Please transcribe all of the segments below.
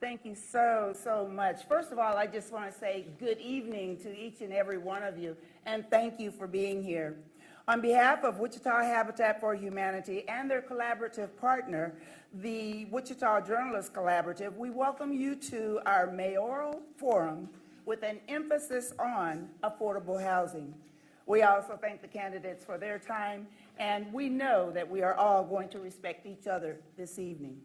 Thank you so much. First of all, I just want to say good evening to each and every one of you, and thank you for being here. On behalf of Wichita Habitat for Humanity and their collaborative partner, the Wichita Journalists Collaborative, we welcome you to our mayoral forum with an emphasis on affordable housing. We also thank the candidates for their time, and we know that we are all going to respect each other this evening.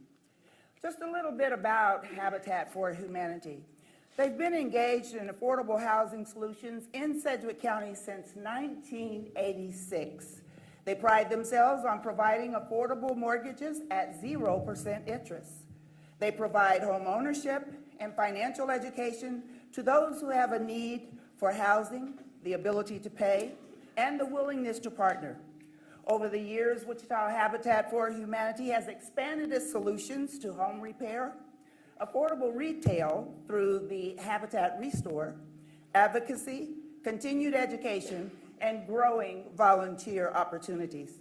Just a little bit about Habitat for Humanity. They've been engaged in affordable housing solutions in Sedgwick County since 1986. They pride themselves on providing affordable mortgages at 0% interest. They provide home ownership and financial education to those who have a need for housing, the ability to pay, and the willingness to partner. Over the years, Wichita Habitat for Humanity has expanded its solutions to home repair, affordable retail through the Habitat Restore, advocacy, continued education, and growing volunteer opportunities.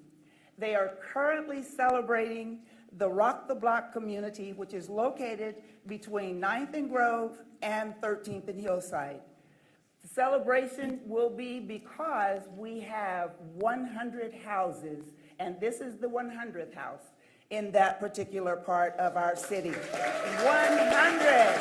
They are currently celebrating the Rock the Block community, which is located between 9th and Grove and 13th and Hillside. The celebration will be because we have 100 houses, and this is the 100th house in that particular part of our city. 100!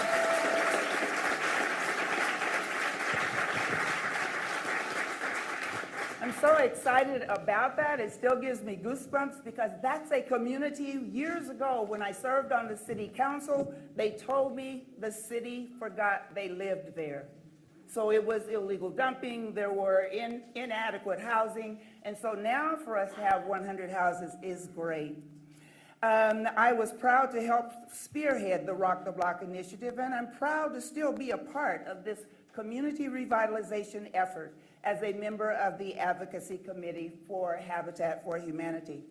I'm so excited about that. It still gives me goosebumps because that's a community. Years ago, when I served on the city council, they told me the city forgot they lived there. So it was illegal dumping, there were inadequate housing, and so now for us to have 100 houses is great. I was proud to help spearhead the Rock the Block initiative, and I'm proud to still be a part of this community revitalization effort as a member of the Advocacy Committee for Habitat for Humanity.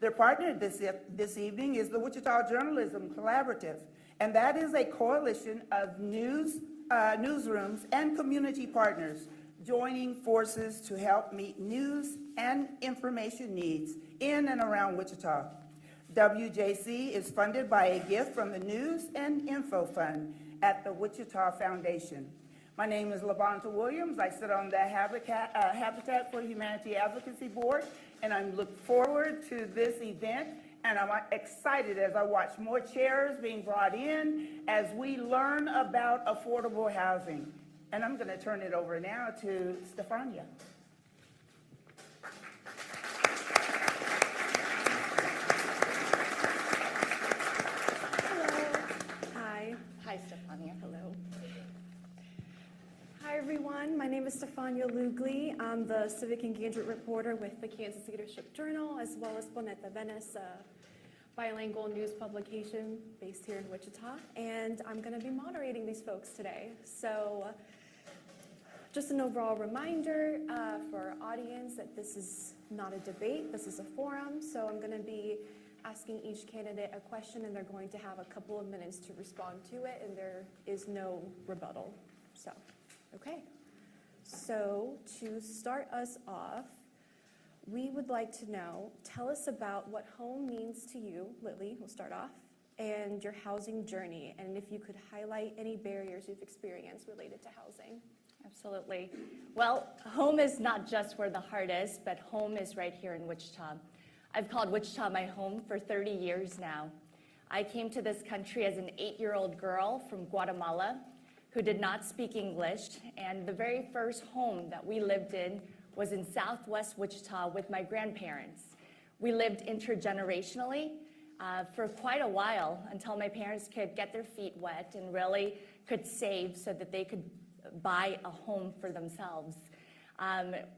Their partner this evening is the Wichita Journalism Collaborative, and that is a coalition of newsrooms and community partners joining forces to help meet news and information needs in and around Wichita. WJC is funded by a gift from the News and Info Fund at the Wichita Foundation. My name is LaVonta Williams. I sit on the Habitat for Humanity Advocacy Board, and I look forward to this event. And I'm excited as I watch more chairs being brought in as we learn about affordable housing. And I'm going to turn it over now to Stefania. Hello. Hi. Hi, Stefania. Hello. Hi, everyone. My name is Stefania Lugli. I'm the Civic Engagement Reporter with the Kansas Leadership Journal, as well as Planeta Venice, a bilingual news publication based here in Wichita. And I'm going to be moderating these folks today. So just an overall reminder for our audience that this is not a debate. This is a forum. So I'm going to be asking each candidate a question, and they're going to have a couple of minutes to respond to it, and there is no rebuttal. So. Okay, so to start us off, we would like to know, tell us about what home means to you, Lily, we'll start off, and your housing journey, and if you could highlight any barriers you've experienced related to housing. Absolutely. Well, home is not just where the heart is, but home is right here in Wichita. I've called Wichita my home for 30 years now. I came to this country as an 8-year-old girl from Guatemala who did not speak English, and the very first home that we lived in was in Southwest Wichita with my grandparents. We lived intergenerationally for quite a while until my parents could get their feet wet and really could save so that they could buy a home for themselves.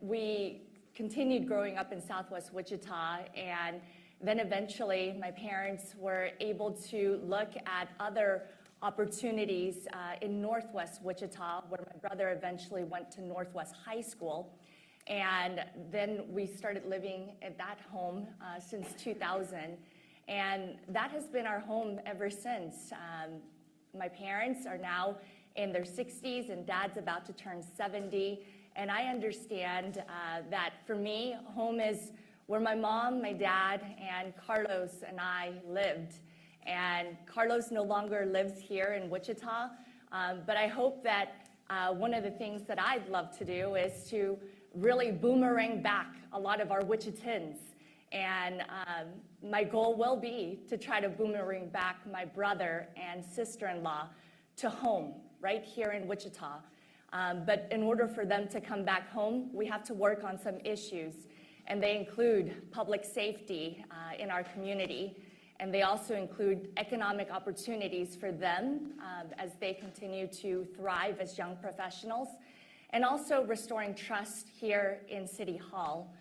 We continued growing up in Southwest Wichita, and then eventually my parents were able to look at other opportunities in Northwest Wichita, where my brother eventually went to Northwest High School. And then we started living at that home since 2000. And that has been our home ever since. My parents are now in their 60s, and Dad's about to turn 70. And I understand that for me, home is where my mom, my dad, and Carlos and I lived. And Carlos no longer lives here in Wichita, but I hope that one of the things that I'd love to do is to really boomerang back a lot of our Wichitans. And my goal will be to try to boomerang back my brother and sister-in-law to home, right here in Wichita. But in order for them to come back home, we have to work on some issues. And they include public safety in our community. And they also include economic opportunities for them as they continue to thrive as young professionals. And also restoring trust here in City Hall.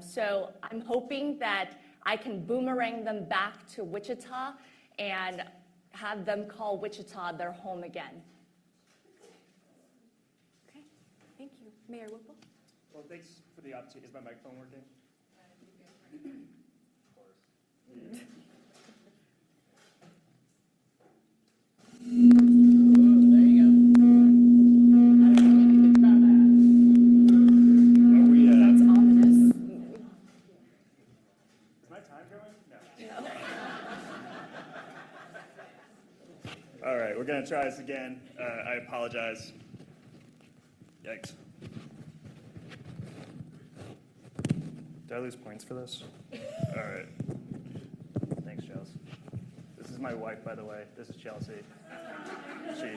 So I'm hoping that I can boomerang them back to Wichita and have them call Wichita their home again. Okay, thank you. Mayor Whipple? Well, thanks for the opportunity. Is my microphone working? Of course. That's ominous. Is my time going? No. All right, we're going to try this again. I apologize. Yikes. Did I lose points for this? All right. Thanks, Chelsea. This is my wife, by the way. This is Chelsea. Thank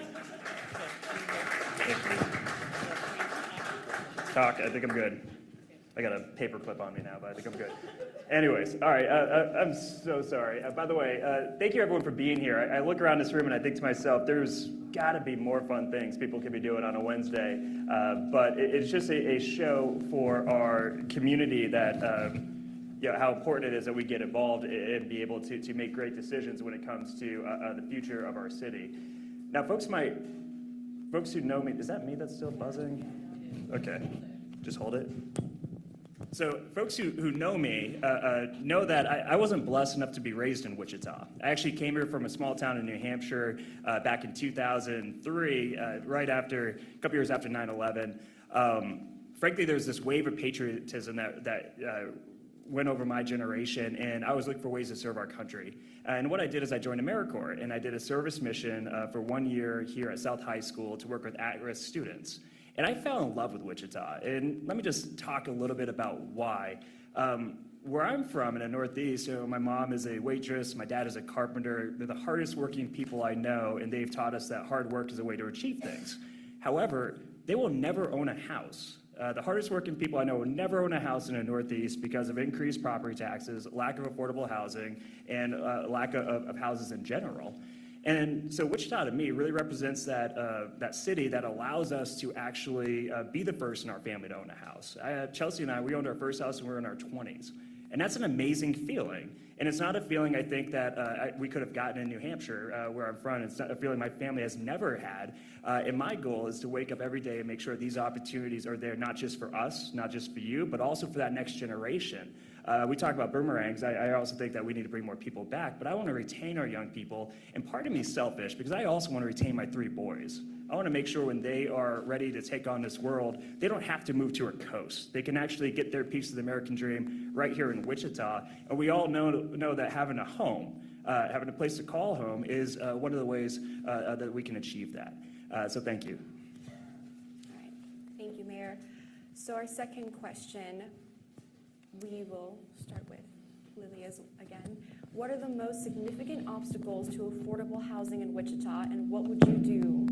you. Talk, I think I'm good. I got a paper clip on me now, but I think I'm good. Anyways, all right, I'm so sorry. By the way, thank you everyone for being here. I look around this room and I think to myself, there's gotta be more fun things people could be doing on a Wednesday. But it's just a show for our community that, how important it is that we get involved and be able to make great decisions when it comes to the future of our city. Now, folks who know me, is that me that's still buzzing? Okay, just hold it. So folks who know me know that I wasn't blessed enough to be raised in Wichita. I actually came here from a small town in New Hampshire back in 2003, a couple years after 9/11. Frankly, there's this wave of patriotism that went over my generation, and I was looking for ways to serve our country. And what I did is I joined AmeriCorps, and I did a service mission for 1 year here at South High School to work with at-risk students. And I fell in love with Wichita. And let me just talk a little bit about why. Where I'm from in the Northeast, my mom is a waitress, my dad is a carpenter. They're the hardest working people I know, and they've taught us that hard work is a way to achieve things. However, they will never own a house. The hardest working people I know will never own a house in the Northeast because of increased property taxes, lack of affordable housing, and lack of houses in general. And so Wichita, to me, really represents that city that allows us to actually be the first in our family to own a house. Chelsea and I, we owned our first house when we were in our 20s. And that's an amazing feeling. And it's not a feeling I think that we could have gotten in New Hampshire, where I'm from. It's not a feeling my family has never had. And my goal is to wake up every day and make sure these opportunities are there, not just for us, not just for you, but also for that next generation. We talk about boomerangs. I also think that we need to bring more people back, but I want to retain our young people. And part of me is selfish because I also want to retain my 3 boys. I want to make sure when they are ready to take on this world, they don't have to move to a coast. They can actually get their piece of the American dream right here in Wichita. And we all know that having a home, having a place to call home is one of the ways that we can achieve that. So thank you. All right, thank you, Mayor. So our second question, we will start with Lily again. What are the most significant obstacles to affordable housing in Wichita, and what would you do?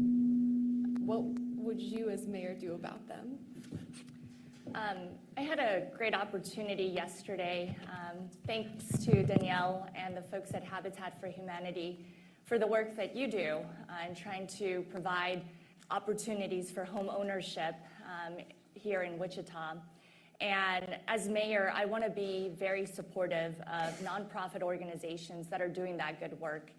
What would you as mayor do about them? I had a great opportunity yesterday, thanks to Danielle and the folks at Habitat for Humanity for the work that you do in trying to provide opportunities for home ownership here in Wichita. And as mayor, I want to be very supportive of nonprofit organizations that are doing that good work.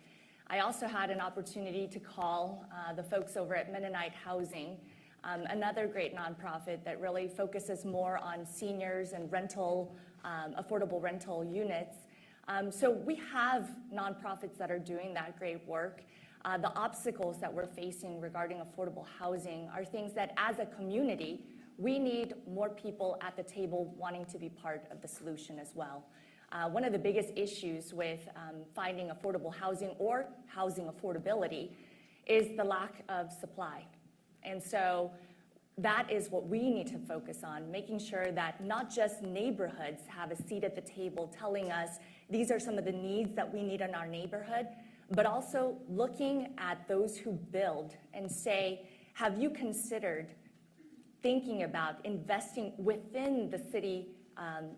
I also had an opportunity to call the folks over at Mennonite Housing, another great nonprofit that really focuses more on seniors and rental, affordable rental units. So we have nonprofits that are doing that great work. The obstacles that we're facing regarding affordable housing are things that as a community, we need more people at the table wanting to be part of the solution as well. One of the biggest issues with finding affordable housing or housing affordability is the lack of supply. And so that is what we need to focus on, making sure that not just neighborhoods have a seat at the table telling us these are some of the needs that we need in our neighborhood, but also looking at those who build and say, have you considered thinking about investing within the city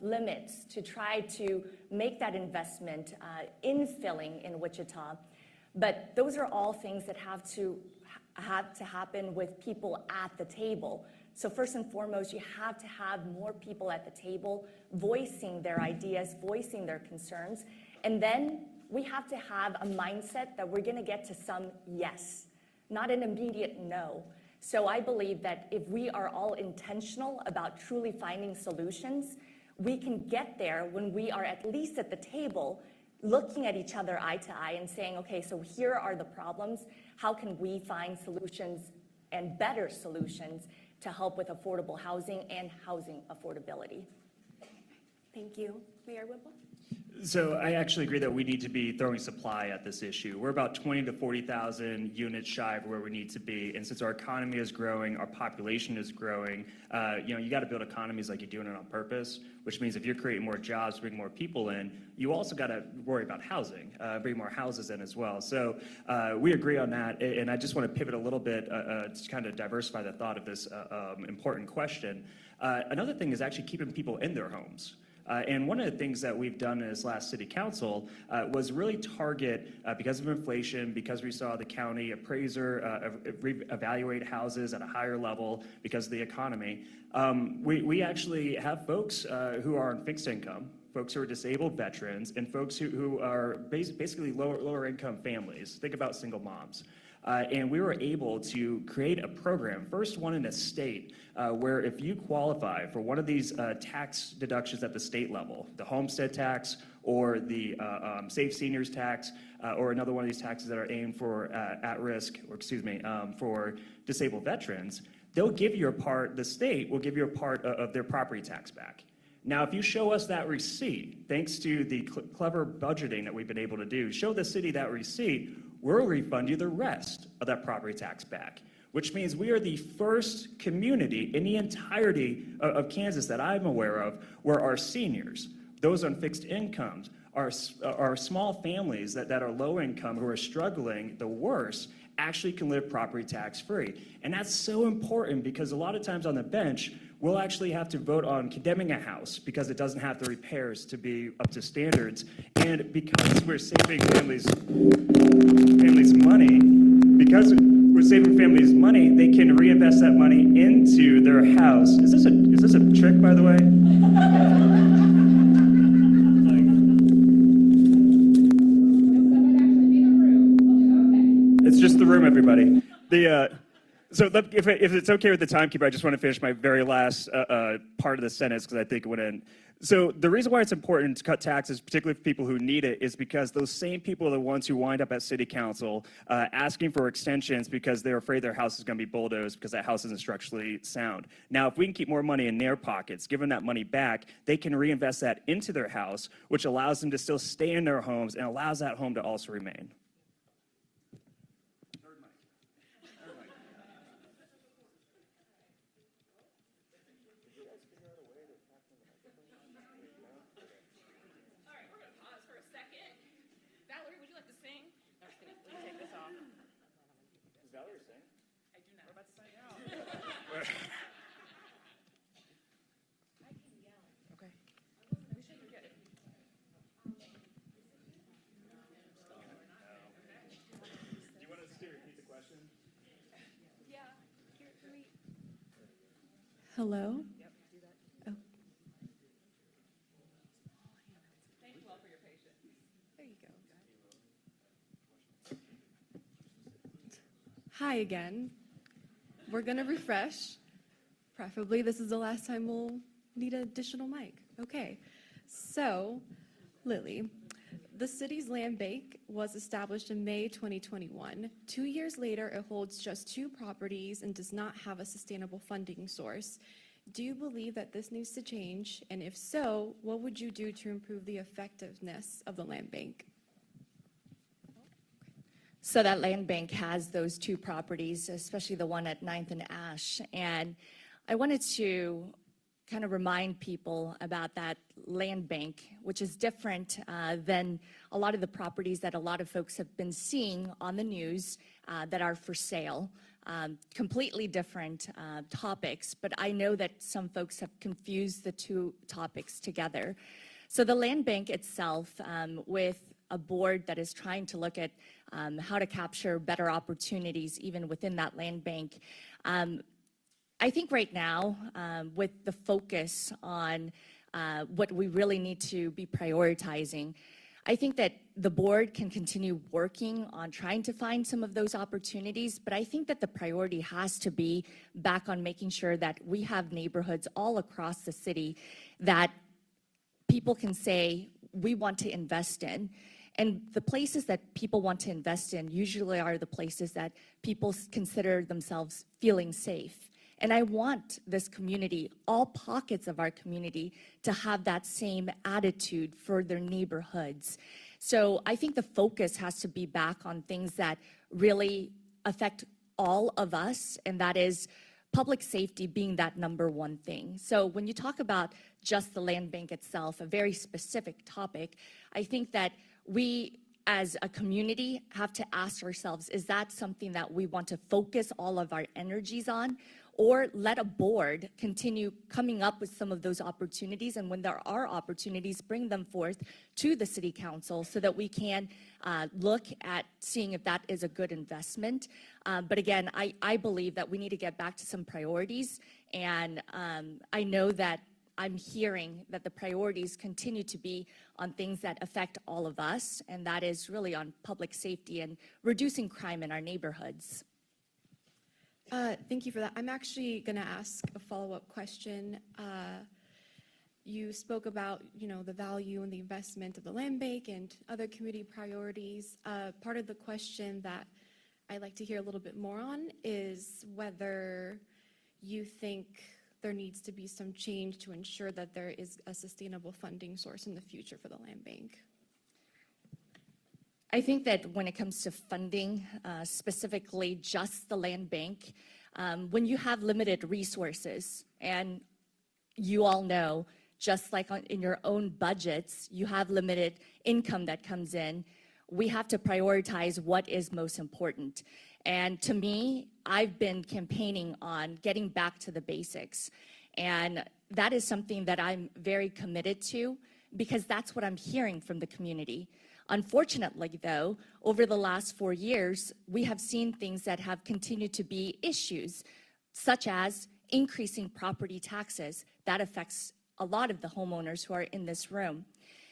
limits to try to make that investment infilling in Wichita? But those are all things that have to happen with people at the table. So first and foremost, you have to have more people at the table voicing their ideas, voicing their concerns. And then we have to have a mindset that we're going to get to some yes, not an immediate no. So I believe that if we are all intentional about truly finding solutions, we can get there when we are at least at the table looking at each other eye to eye and saying, okay, so here are the problems. How can we find solutions and better solutions to help with affordable housing and housing affordability? Thank you. Mayor Whipple? So I actually agree that we need to be throwing supply at this issue. We're about 20 to 40,000 units shy of where we need to be. And since our economy is growing, our population is growing, you got to build economies like you're doing it on purpose, which means if you're creating more jobs, bring more people in, you also got to worry about housing, bring more houses in as well. So we agree on that. And I just want to pivot a little bit to kind of diversify the thought of this important question. Another thing is actually keeping people in their homes. And one of the things that we've done in this last city council was really target, because of inflation, because we saw the county appraiser evaluate houses at a higher level because of the economy, we actually have folks who are on fixed income, folks who are disabled veterans, and folks who are basically lower income families. Think about single moms. And we were able to create a program, first one in a state, where if you qualify for one of these tax deductions at the state level, the homestead tax or the Safe Seniors tax, or another one of these taxes that are aimed for for disabled veterans, they'll give you a part, the state will give you a part of their property tax back. Now, if you show us that receipt, thanks to the clever budgeting that we've been able to do, show the city that receipt, we'll refund you the rest of that property tax back, which means we are the first community in the entirety of Kansas that I'm aware of where our seniors, those on fixed incomes, our small families that are low income who are struggling the worst actually can live property tax free. And that's so important because a lot of times on the bench, we'll actually have to vote on condemning a house because it doesn't have the repairs to be up to standards. And because we're saving families money, they can reinvest that money into their house. Is this a trick, by the way? It's just the room, everybody. So if it's okay with the timekeeper, I just want to finish my very last part of the sentence because I think it would end. So the reason why it's important to cut taxes, particularly for people who need it, is because those same people are the ones who wind up at city council asking for extensions because they're afraid their house is going to be bulldozed because that house isn't structurally sound. Now, if we can keep more money in their pockets, give them that money back, they can reinvest that into their house, which allows them to still stay in their homes and allows that home to also remain. Hello? Yep, do that. Oh. Thank you all for your patience. There you go. Hi again. We're going to refresh. Preferably, this is the last time we'll need an additional mic. Okay. So, Lily, the city's land bank was established in May 2021. 2 years later, it holds just 2 properties and does not have a sustainable funding source. Do you believe that this needs to change? And if so, what would you do to improve the effectiveness of the land bank? So that land bank has those two properties, especially the one at 9th and Ash. And I wanted to kind of remind people about that land bank, which is different than a lot of the properties that a lot of folks have been seeing on the news that are for sale. Completely different topics, but I know that some folks have confused the two topics together. So the land bank itself, with a board that is trying to look at how to capture better opportunities even within that land bank. I think right now, with the focus on what we really need to be prioritizing, I think that the board can continue working on trying to find some of those opportunities, but I think that the priority has to be back on making sure that we have neighborhoods all across the city that people can say, we want to invest in. And the places that people want to invest in usually are the places that people consider themselves feeling safe. And I want this community, all pockets of our community, to have that same attitude for their neighborhoods. So I think the focus has to be back on things that really affect all of us, and that is public safety being that number one thing. So when you talk about just the land bank itself, a very specific topic, I think that we as a community have to ask ourselves, is that something that we want to focus all of our energies on? Or let a board continue coming up with some of those opportunities, and when there are opportunities, bring them forth to the city council so that we can look at seeing if that is a good investment. But again, I believe that we need to get back to some priorities, and I know that I'm hearing that the priorities continue to be on things that affect all of us, and that is really on public safety and reducing crime in our neighborhoods. Thank you for that. I'm actually going to ask a follow-up question. You spoke about, the value and the investment of the land bank and other community priorities. Part of the question that I'd like to hear a little bit more on is whether you think there needs to be some change to ensure that there is a sustainable funding source in the future for the land bank. I think that when it comes to funding, specifically just the land bank, when you have limited resources, and you all know, just like in your own budgets, you have limited income that comes in, we have to prioritize what is most important. And to me, I've been campaigning on getting back to the basics. And that is something that I'm very committed to, because that's what I'm hearing from the community. Unfortunately, though, over the last 4 years, we have seen things that have continued to be issues, such as increasing property taxes. That affects a lot of the homeowners who are in this room.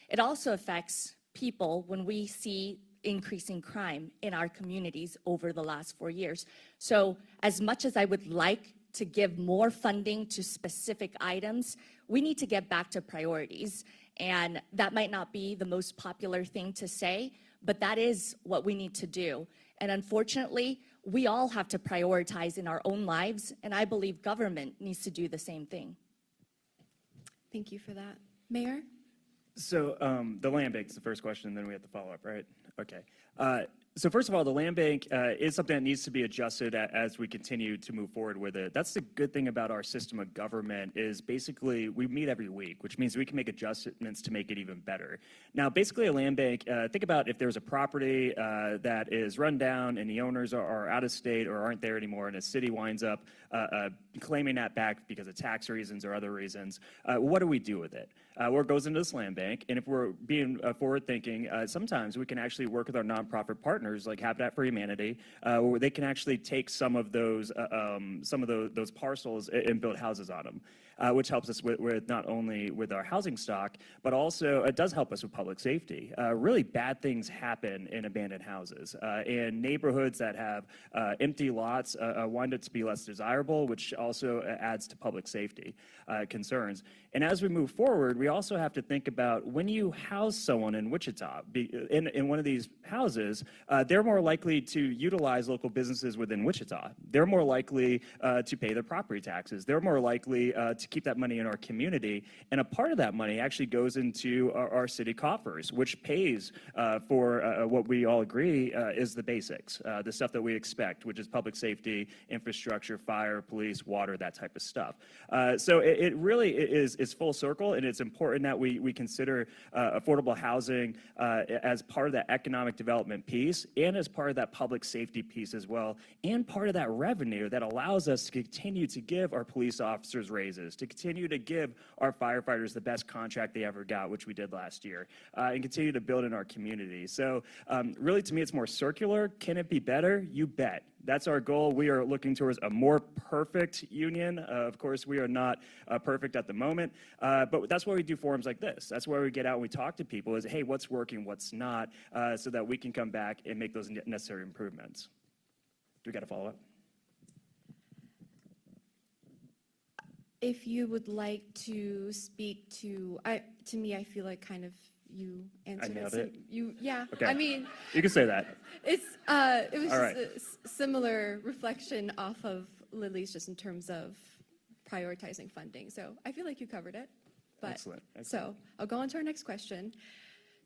It also affects people when we see increasing crime in our communities over the last 4 years. So as much as I would like to give more funding to specific items, we need to get back to priorities. And that might not be the most popular thing to say, but that is what we need to do. And unfortunately, we all have to prioritize in our own lives, and I believe government needs to do the same thing. Thank you for that. Mayor? So the land bank's the first question, and then we have to follow up, right? Okay. So first of all, the land bank is something that needs to be adjusted as we continue to move forward with it. That's the good thing about our system of government is basically we meet every week, which means we can make adjustments to make it even better. Now, basically a land bank, think about if there's a property that is run down and the owners are out of state or aren't there anymore and a city winds up claiming that back because of tax reasons or other reasons, what do we do with it? Well, it goes into this land bank, and if we're being forward-thinking, sometimes we can actually work with our nonprofit partners like Habitat for Humanity, where they can actually take some of those parcels and build houses on them, which helps us with not only with our housing stock, but also it does help us with public safety. Really bad things happen in abandoned houses, and neighborhoods that have empty lots wind up to be less desirable, which also adds to public safety concerns. And as we move forward, we also have to think about when you house someone in Wichita, in one of these houses, they're more likely to utilize local businesses within Wichita. They're more likely to pay their property taxes. They're more likely to keep that money in our community. And a part of that money actually goes into our city coffers, which pays for what we all agree is the basics, the stuff that we expect, which is public safety, infrastructure, fire, police, water, that type of stuff. So it really is full circle, and it's important that we consider affordable housing as part of that economic development piece and as part of that public safety piece as well, and part of that revenue that allows us to continue to give our police officers raises, to continue to give our firefighters the best contract they ever got, which we did last year, and continue to build in our community. So really, to me, it's more circular. Can it be better? You bet. That's our goal. We are looking towards a more perfect union. Of course, we are not perfect at the moment, but that's why we do forums like this. That's why we get out and we talk to people is, hey, what's working, what's not, so that we can come back and make those necessary improvements. Do we got a follow-up? If you would like to speak to me, I feel like kind of you answered nailed so it? Yeah. Okay. I mean, You can say that. it was All just right. a similar reflection off of Lily's, just in terms of prioritizing funding. So I feel like you covered it. But, Excellent. So I'll go on to our next question.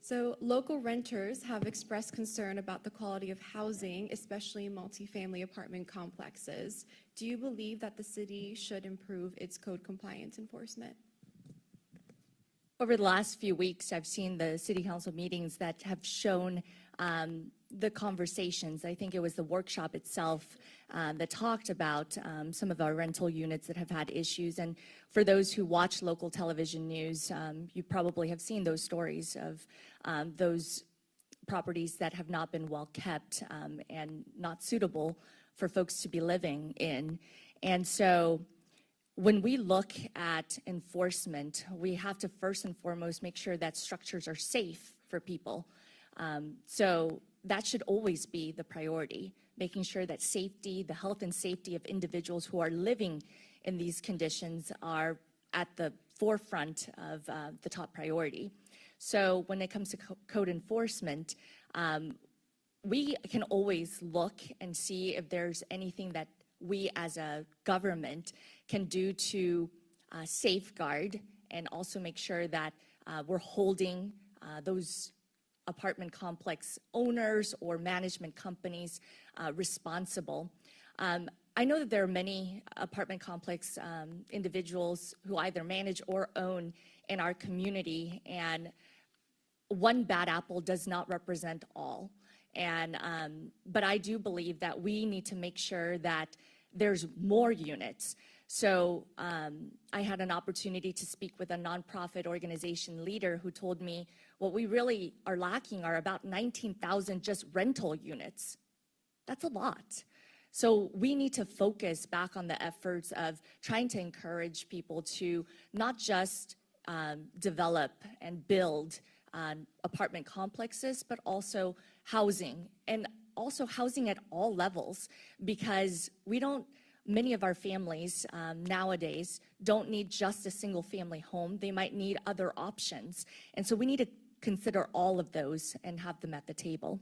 So local renters have expressed concern about the quality of housing, especially in multifamily apartment complexes. Do you believe that the city should improve its code compliance enforcement? Over the last few weeks, I've seen the city council meetings that have shown the conversations. I think it was the workshop itself that talked about some of our rental units that have had issues. And for those who watch local television news, you probably have seen those stories of those properties that have not been well kept and not suitable for folks to be living in. And so when we look at enforcement, we have to first and foremost make sure that structures are safe for people. So that should always be the priority, making sure that safety, the health and safety of individuals who are living in these conditions are at the forefront of the top priority. So when it comes to code enforcement, we can always look and see if there's anything that we as a government can do to safeguard and also make sure that we're holding those apartment complex owners or management companies responsible. I know that there are many apartment complex individuals who either manage or own in our community, and one bad apple does not represent all. And but I do believe that we need to make sure that there's more units. So I had an opportunity to speak with a nonprofit organization leader who told me what we really are lacking are about 19,000 just rental units. That's a lot. So we need to focus back on the efforts of trying to encourage people to not just develop and build apartment complexes, but also housing, and also housing at all levels, because many of our families nowadays don't need just a single family home. They might need other options. And so we need to consider all of those and have them at the table.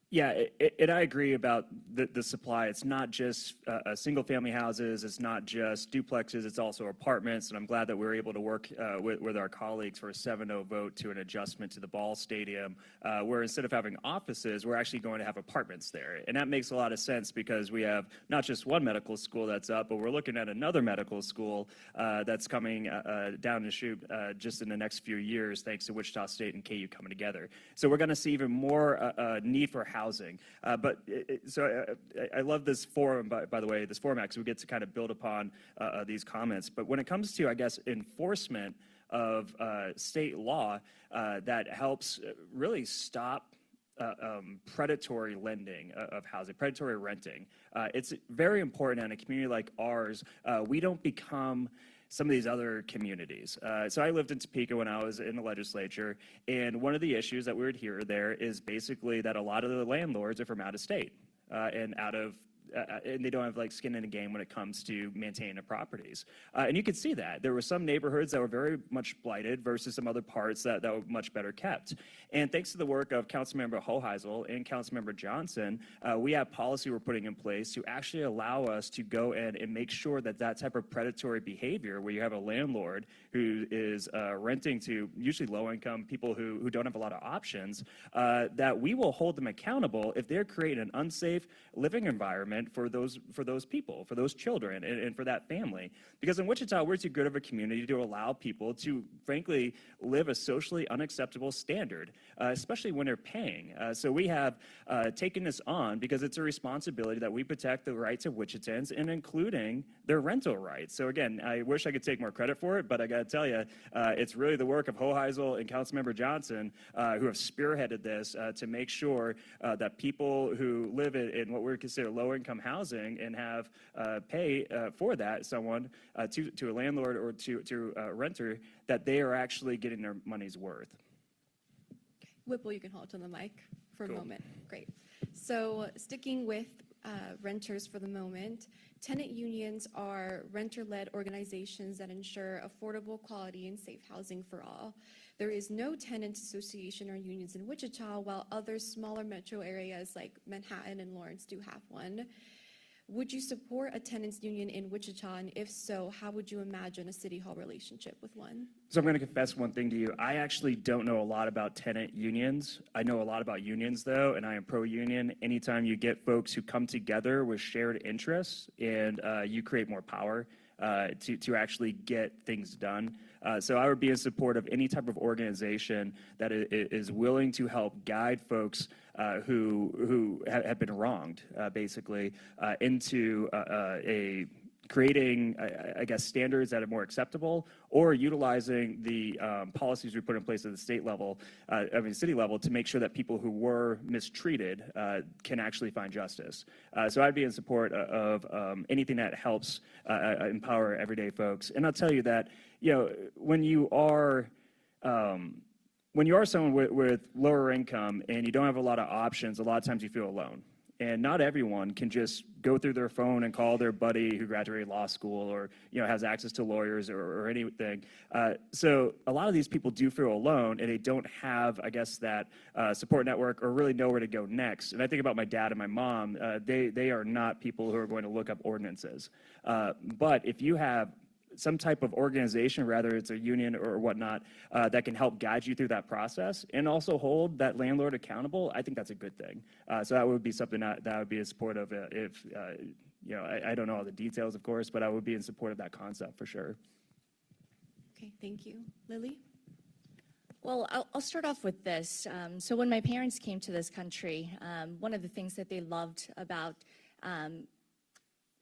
Yeah, and I agree about the supply. It's not just single-family houses. It's not just duplexes. It's also apartments. And I'm glad that we were able to work with our colleagues for a 7-0 vote to an adjustment to the ball stadium, where instead of having offices, we're actually going to have apartments there. And that makes a lot of sense because we have not just one medical school that's up, but we're looking at another medical school that's coming down the chute just in the next few years, thanks to Wichita State and KU coming together. So we're going to see even more need for housing. I love this forum, by the way, this format, because we get to kind of build upon these comments. But when it comes to, I guess, enforcement of state law that helps really stop predatory lending of housing, predatory renting, it's very important in a community like ours. We don't become some of these other communities. So I lived in Topeka when I was in the legislature, and one of the issues that we would hear there is basically that a lot of the landlords are from out of state and out of and they don't have like skin in the game when it comes to maintaining the properties. And you could see that. There were some neighborhoods that were very much blighted versus some other parts that were much better kept. And thanks to the work of Councilmember Hoheisel and Councilmember Johnson, we have policy we're putting in place to actually allow us to go in and make sure that that type of predatory behavior, where you have a landlord who is renting to usually low-income people who don't have a lot of options, that we will hold them accountable if they're creating an unsafe living environment for those people, for those children, and for that family. Because in Wichita, we're too good of a community to allow people to, frankly, live a socially unacceptable standard, especially when they're paying. So we have taken this on because it's a responsibility that we protect the rights of Wichitans, and including their rental rights. So again, I wish I could take more credit for it, but I got to tell you, it's really the work of Hoheisel and Councilmember Johnson who have spearheaded this to make sure that people who live in what we consider low-income housing and have pay for that, someone to a landlord or to a renter, that they are actually getting their money's worth. Whipple, you can hold on the mic for a Cool. moment. Great. So sticking with renters for the moment, tenant unions are renter-led organizations that ensure affordable, quality, and safe housing for all. There is no tenant association or unions in Wichita, while other smaller metro areas like Manhattan and Lawrence do have one. Would you support a tenants union in Wichita? And if so, how would you imagine a city hall relationship with one? So I'm going to confess one thing to you. I actually don't know a lot about tenant unions. I know a lot about unions, though, and I am pro-union. Anytime you get folks who come together with shared interests, and you create more power to actually get things done. So I would be in support of any type of organization that is willing to help guide folks who have been wronged, basically, into creating, I guess, standards that are more acceptable, or utilizing the policies we put in place at the city level to make sure that people who were mistreated can actually find justice. So I'd be in support of anything that helps empower everyday folks. And I'll tell you that, when you are someone with lower income and you don't have a lot of options, a lot of times you feel alone. And not everyone can just go through their phone and call their buddy who graduated law school, or has access to lawyers or anything. So a lot of these people do feel alone, and they don't have, I guess, that support network or really know where to go next. And I think about my dad and my mom. They are not people who are going to look up ordinances. But if you have some type of organization, whether it's a union or whatnot, that can help guide you through that process and also hold that landlord accountable, I think that's a good thing. So that would be something that I would be in support of if, I don't know all the details, of course, but I would be in support of that concept for sure. Okay, thank you. Lily? Well, I'll start off with this. So when my parents came to this country, one of the things that they loved about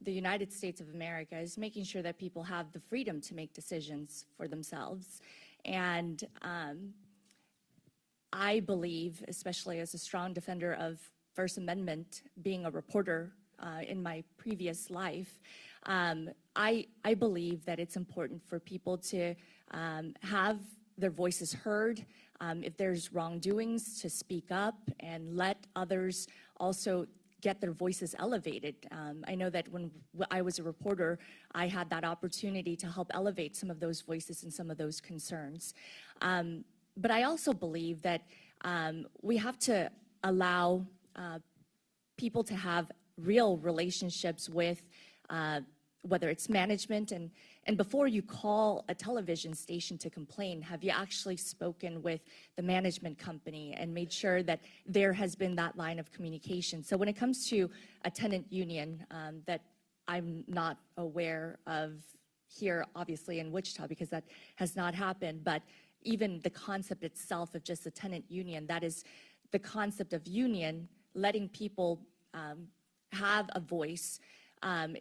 the United States of America is making sure that people have the freedom to make decisions for themselves. And I believe, especially as a strong defender of First Amendment, being a reporter in my previous life, I believe that it's important for people to have their voices heard. If there's wrongdoings, to speak up and let others also get their voices elevated. I know that when I was a reporter, I had that opportunity to help elevate some of those voices and some of those concerns. But I also believe that we have to allow people to have real relationships with whether it's management, and before you call a television station to complain, have you actually spoken with the management company and made sure that there has been that line of communication? So when it comes to a tenant union that I'm not aware of here, obviously in Wichita, because that has not happened, but even the concept itself of just a tenant union, that is the concept of union, letting people have a voice,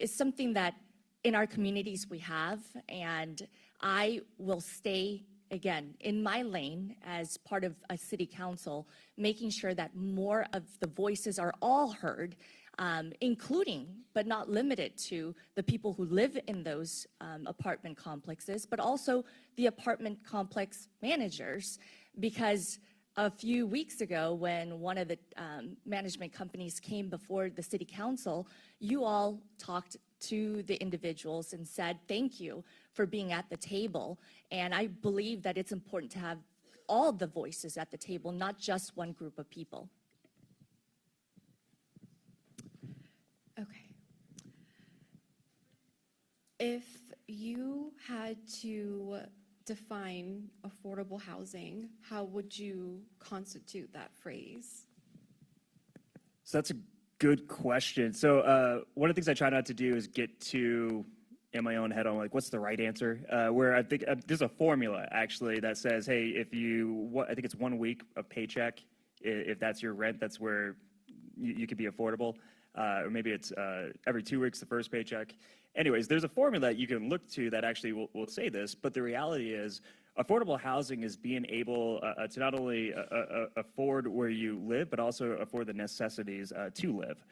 is something that in our communities we have, and I will stay, again, in my lane as part of a city council, making sure that more of the voices are all heard, including, but not limited to, the people who live in those apartment complexes, but also the apartment complex managers, because a few weeks ago, when one of the management companies came before the city council, you all talked to the individuals and said, thank you for being at the table. And I believe that it's important to have all the voices at the table, not just one group of people. Okay. If you had to define affordable housing, how would you constitute that phrase? So that's a good question. So one of the things I try not to do is get too in my own head on like what's the right answer. Where I think there's a formula actually that says, hey, if I think it's 1 week of paycheck, if that's your rent, that's where you could be affordable. Or maybe it's every 2 weeks the first paycheck. Anyways, there's a formula that you can look to that actually will say this, but the reality is affordable housing is being able to not only afford where you live, but also afford the necessities to live.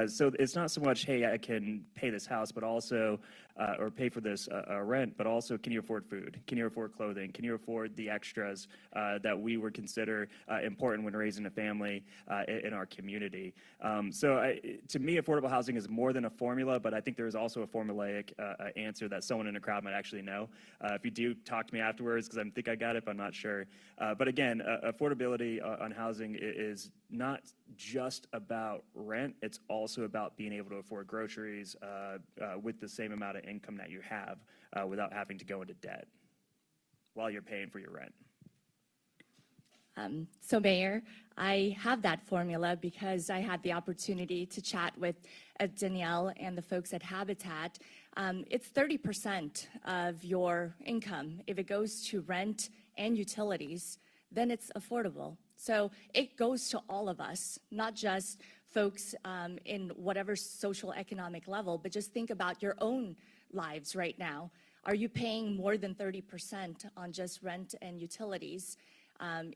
So it's not so much, hey, I can pay this house, but also, or pay for this rent, but also, can you afford food? Can you afford clothing? Can you afford the extras that we would consider important when raising a family in our community? To me, affordable housing is more than a formula, but I think there is also a formulaic answer that someone in the crowd might actually know. If you do, talk to me afterwards, because I think I got it, but I'm not sure. But again, affordability on housing is not just about rent. It's also about being able to afford groceries with the same amount of income that you have without having to go into debt while you're paying for your rent. So Mayor, I have that formula because I had the opportunity to chat with Danielle and the folks at Habitat. It's 30% of your income. If it goes to rent and utilities, then it's affordable. So it goes to all of us, not just folks in whatever social economic level, but just think about your own lives right now. Are you paying more than 30% on just rent and utilities?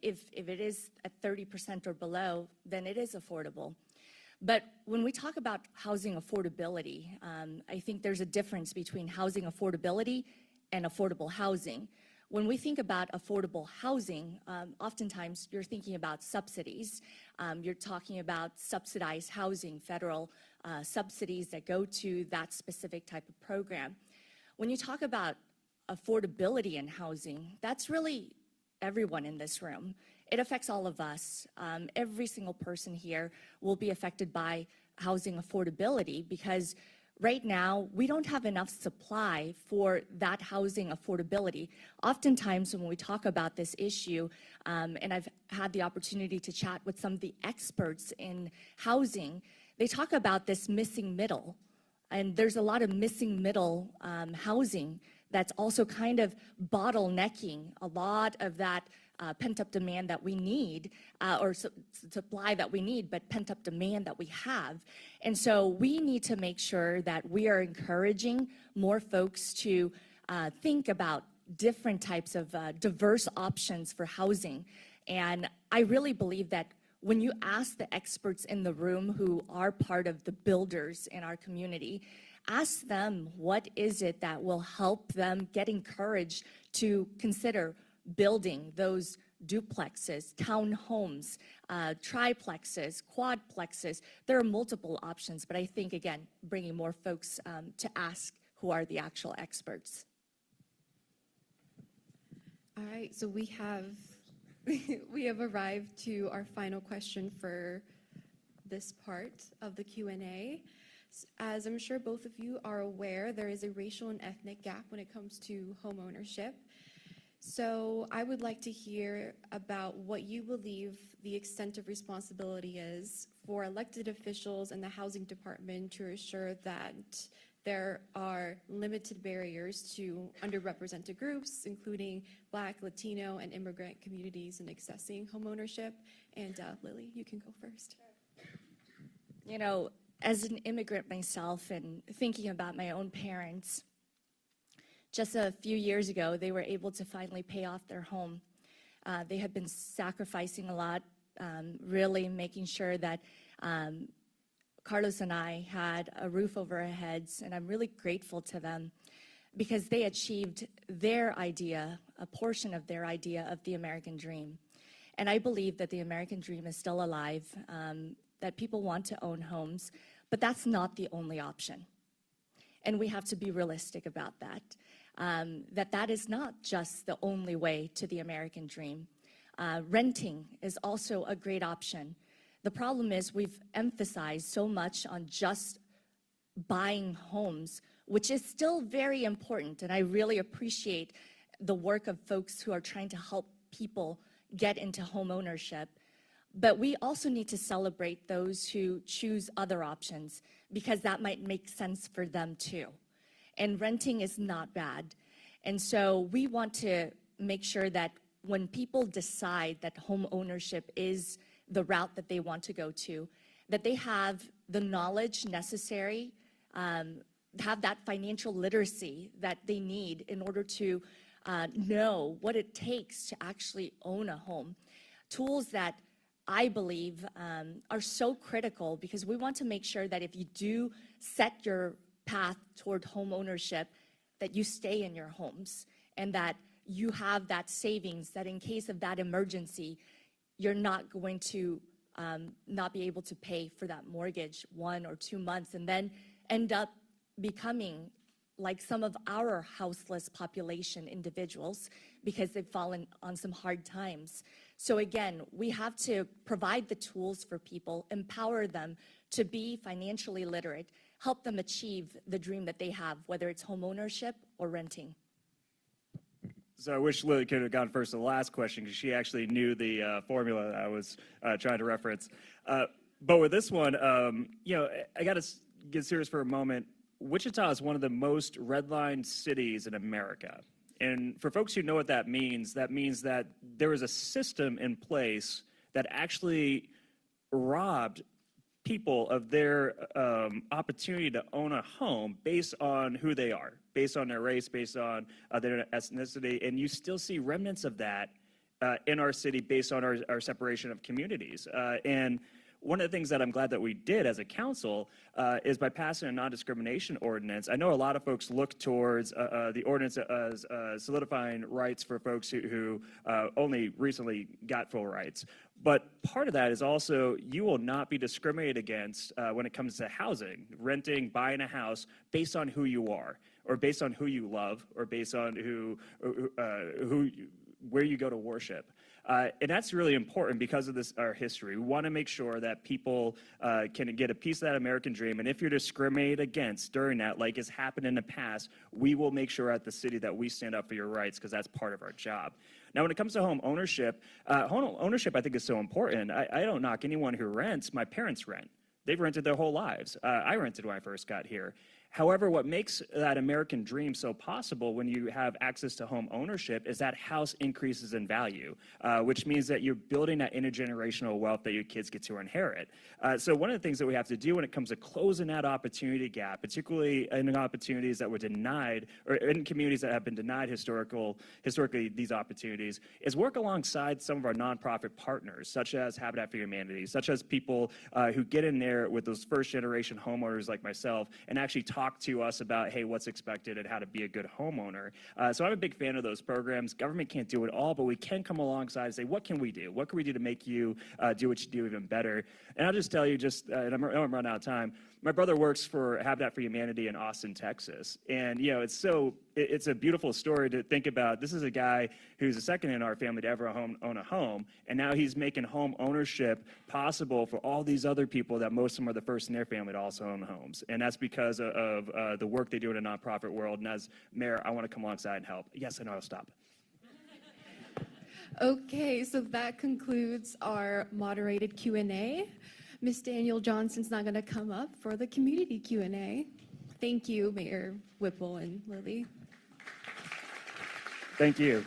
If it is at 30% or below, then it is affordable. But when we talk about housing affordability, I think there's a difference between housing affordability and affordable housing. When we think about affordable housing, oftentimes you're thinking about subsidies. You're talking about subsidized housing, federal subsidies that go to that specific type of program. When you talk about affordability in housing, that's really everyone in this room. It affects all of us. Every single person here will be affected by housing affordability because right now we don't have enough supply for that housing affordability. Oftentimes when we talk about this issue, and I've had the opportunity to chat with some of the experts in housing, they talk about this missing middle. And there's a lot of missing middle housing that's also kind of bottlenecking a lot of that pent-up demand that we need, or supply that we need, but pent-up demand that we have. And so we need to make sure that we are encouraging more folks to think about different types of diverse options for housing. And I really believe that when you ask the experts in the room who are part of the builders in our community, ask them what is it that will help them get encouraged to consider building those duplexes, townhomes, triplexes, quadplexes. There are multiple options, but I think, again, bringing more folks to ask who are the actual experts. All right, so we have arrived to our final question for this part of the Q&A. As I'm sure both of you are aware, there is a racial and ethnic gap when it comes to home ownership. So I would like to hear about what you believe the extent of responsibility is for elected officials in the housing department to ensure that there are limited barriers to underrepresented groups, including Black, Latino, and immigrant communities in accessing homeownership. And Lily, you can go first. You know, as an immigrant myself and thinking about my own parents, just a few years ago, they were able to finally pay off their home. They had been sacrificing a lot, really making sure that Carlos and I had a roof over our heads, and I'm really grateful to them because they achieved their idea, a portion of their idea of the American dream. And I believe that the American dream is still alive, that people want to own homes, but that's not the only option. And we have to be realistic about that, that is not just the only way to the American dream. Renting is also a great option. The problem is we've emphasized so much on just buying homes, which is still very important, and I really appreciate the work of folks who are trying to help people get into home ownership. But we also need to celebrate those who choose other options, because that might make sense for them too. And renting is not bad. And so we want to make sure that when people decide that home ownership is the route that they want to go to, that they have the knowledge necessary, have that financial literacy that they need in order to know what it takes to actually own a home. Tools that I believe are so critical, because we want to make sure that if you do set your path toward home ownership, that you stay in your homes and that you have that savings, that in case of that emergency, you're not going to not be able to pay for that mortgage 1 or 2 months and then end up becoming like some of our houseless population individuals because they've fallen on some hard times. So again, we have to provide the tools for people, empower them to be financially literate, help them achieve the dream that they have, whether it's home ownership or renting. So I wish Lily could have gone first to the last question, because she actually knew the formula that I was trying to reference. But with this one, I got to get serious for a moment. Wichita is one of the most redlined cities in America. And for folks who know what that means that there was a system in place that actually robbed people of their opportunity to own a home based on who they are, based on their race, based on their ethnicity. And you still see remnants of that in our city based on our separation of communities. And one of the things that I'm glad that we did as a council is by passing a non-discrimination ordinance. I know a lot of folks look towards the ordinance as solidifying rights for folks who only recently got full rights. But part of that is also you will not be discriminated against when it comes to housing, renting, buying a house based on who you are, or based on who you love, or based on where you go to worship. And that's really important because of our history. We want to make sure that people can get a piece of that American dream. And if you're discriminated against during that, like has happened in the past, we will make sure at the city that we stand up for your rights, because that's part of our job. Now, when it comes to home ownership I think is so important. I don't knock anyone who rents. My parents rent. They've rented their whole lives. I rented when I first got here. However, what makes that American dream so possible when you have access to home ownership is that house increases in value, which means that you're building that intergenerational wealth that your kids get to inherit. So one of the things that we have to do when it comes to closing that opportunity gap, particularly in opportunities that were denied, or in communities that have been denied historically these opportunities, is work alongside some of our nonprofit partners, such as Habitat for Humanity, such as people who get in there with those first-generation homeowners like myself and actually talk to us about, hey, what's expected and how to be a good homeowner. So I'm a big fan of those programs. Government can't do it all, but we can come alongside and say, what can we do? What can we do to make you do what you do even better? And I'll just tell you, and I'm running out of time, my brother works for Habitat for Humanity in Austin, Texas. And, it's a beautiful story to think about. This is a guy who's the second in our family to ever own a home. And now he's making home ownership possible for all these other people that most of them are the first in their family to also own homes. And that's because of the work they do in a nonprofit world. And as mayor, I want to come alongside and help. Yes, I know, I'll stop. Okay, so that concludes our moderated Q&A. Ms. Daniel Johnson's not going to come up for the community Q&A. Thank you, Mayor Whipple and Lily. Thank you.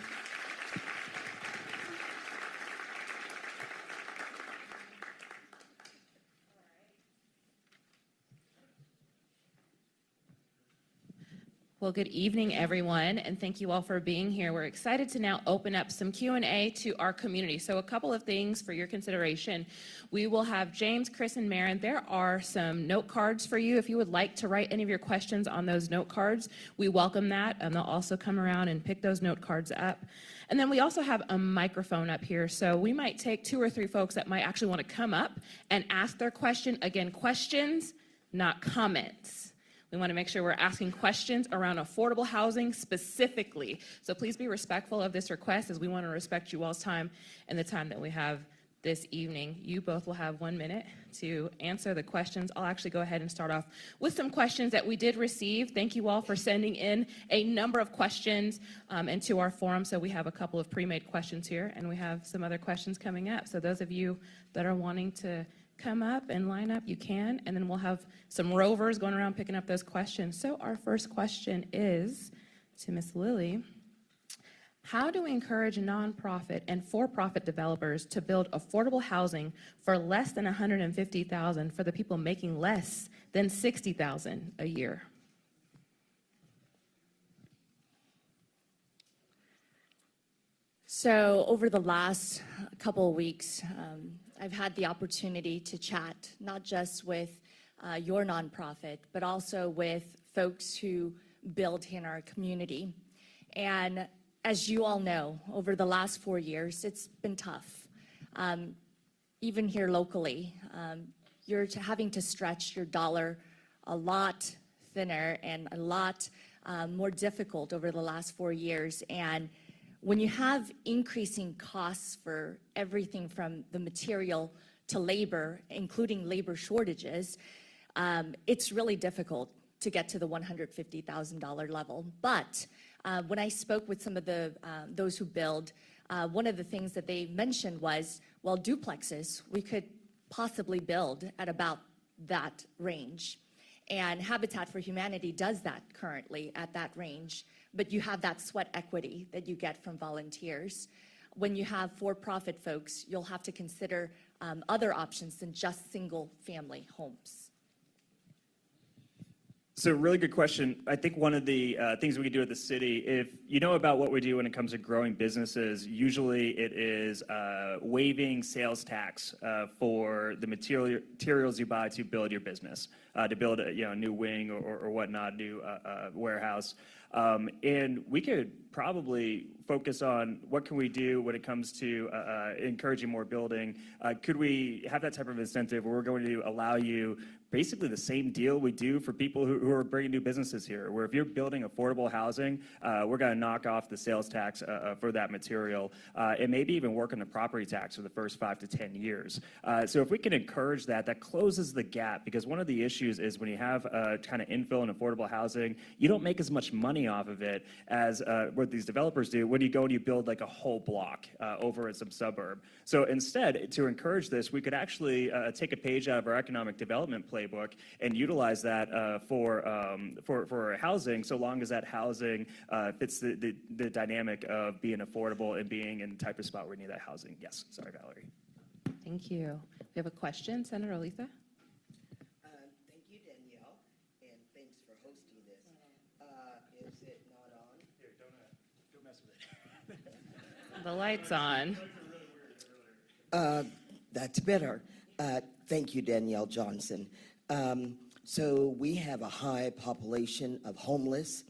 Well, good evening, everyone, and thank you all for being here. We're excited to now open up some Q&A to our community. So a couple of things for your consideration. We will have James, Chris, and Marin. There are some note cards for you. If you would like to write any of your questions on those note cards, we welcome that, and they'll also come around and pick those note cards up. And then we also have a microphone up here, so we might take 2 or 3 folks that might actually want to come up and ask their question. Again, questions, not comments. We want to make sure we're asking questions around affordable housing specifically. So please be respectful of this request, as we want to respect you all's time and the time that we have this evening. You both will have 1 minute to answer the questions. I'll actually go ahead and start off with some questions that we did receive. Thank you all for sending in a number of questions into our forum. So we have a couple of pre-made questions here, and we have some other questions coming up. So those of you that are wanting to come up and line up, you can, and then we'll have some rovers going around picking up those questions. So our first question is to Ms. Lilly. How do we encourage nonprofit and for-profit developers to build affordable housing for less than $150,000 for the people making less than $60,000 a year? So over the last couple of weeks, I've had the opportunity to chat not just with your nonprofit, but also with folks who build in our community. And as you all know, over the last 4 years, it's been tough. Even here locally, you're having to stretch your dollar a lot thinner and a lot more difficult over the last 4 years. And when you have increasing costs for everything from the material to labor, including labor shortages, it's really difficult to get to the $150,000 level. But when I spoke with some of those who build, one of the things that they mentioned was, well, duplexes, we could possibly build at about that range. And Habitat for Humanity does that currently at that range. But you have that sweat equity that you get from volunteers. When you have for-profit folks, you'll have to consider other options than just single-family homes. So really good question. I think one of the things we can do at the city, if you know about what we do when it comes to growing businesses, usually it is waiving sales tax for the materials you buy to build your business, to build a new wing or whatnot, new warehouse. And we could probably focus on what can we do when it comes to encouraging more building. Could we have that type of incentive where we're going to allow you basically the same deal we do for people who are bringing new businesses here, where if you're building affordable housing, we're going to knock off the sales tax for that material, and maybe even work on the property tax for the first 5 to 10 years. So if we can encourage that, that closes the gap, because one of the issues is when you have kind of infill and affordable housing, you don't make as much money off of it as what these developers do when you go and you build like a whole block over in some suburb. So instead, to encourage this, we could actually take a page out of our economic development playbook and utilize that for housing, so long as that housing fits the dynamic of being affordable and being in the type of spot where we need that housing. Yes, sorry, Valerie. Thank you. We have a question, Senator Olitha. Thank you, Danielle, and thanks for hosting this. Is it not on? Here, don't mess with it. The light's on. That's better. Thank you, Danielle Johnson. So we have a high population of homeless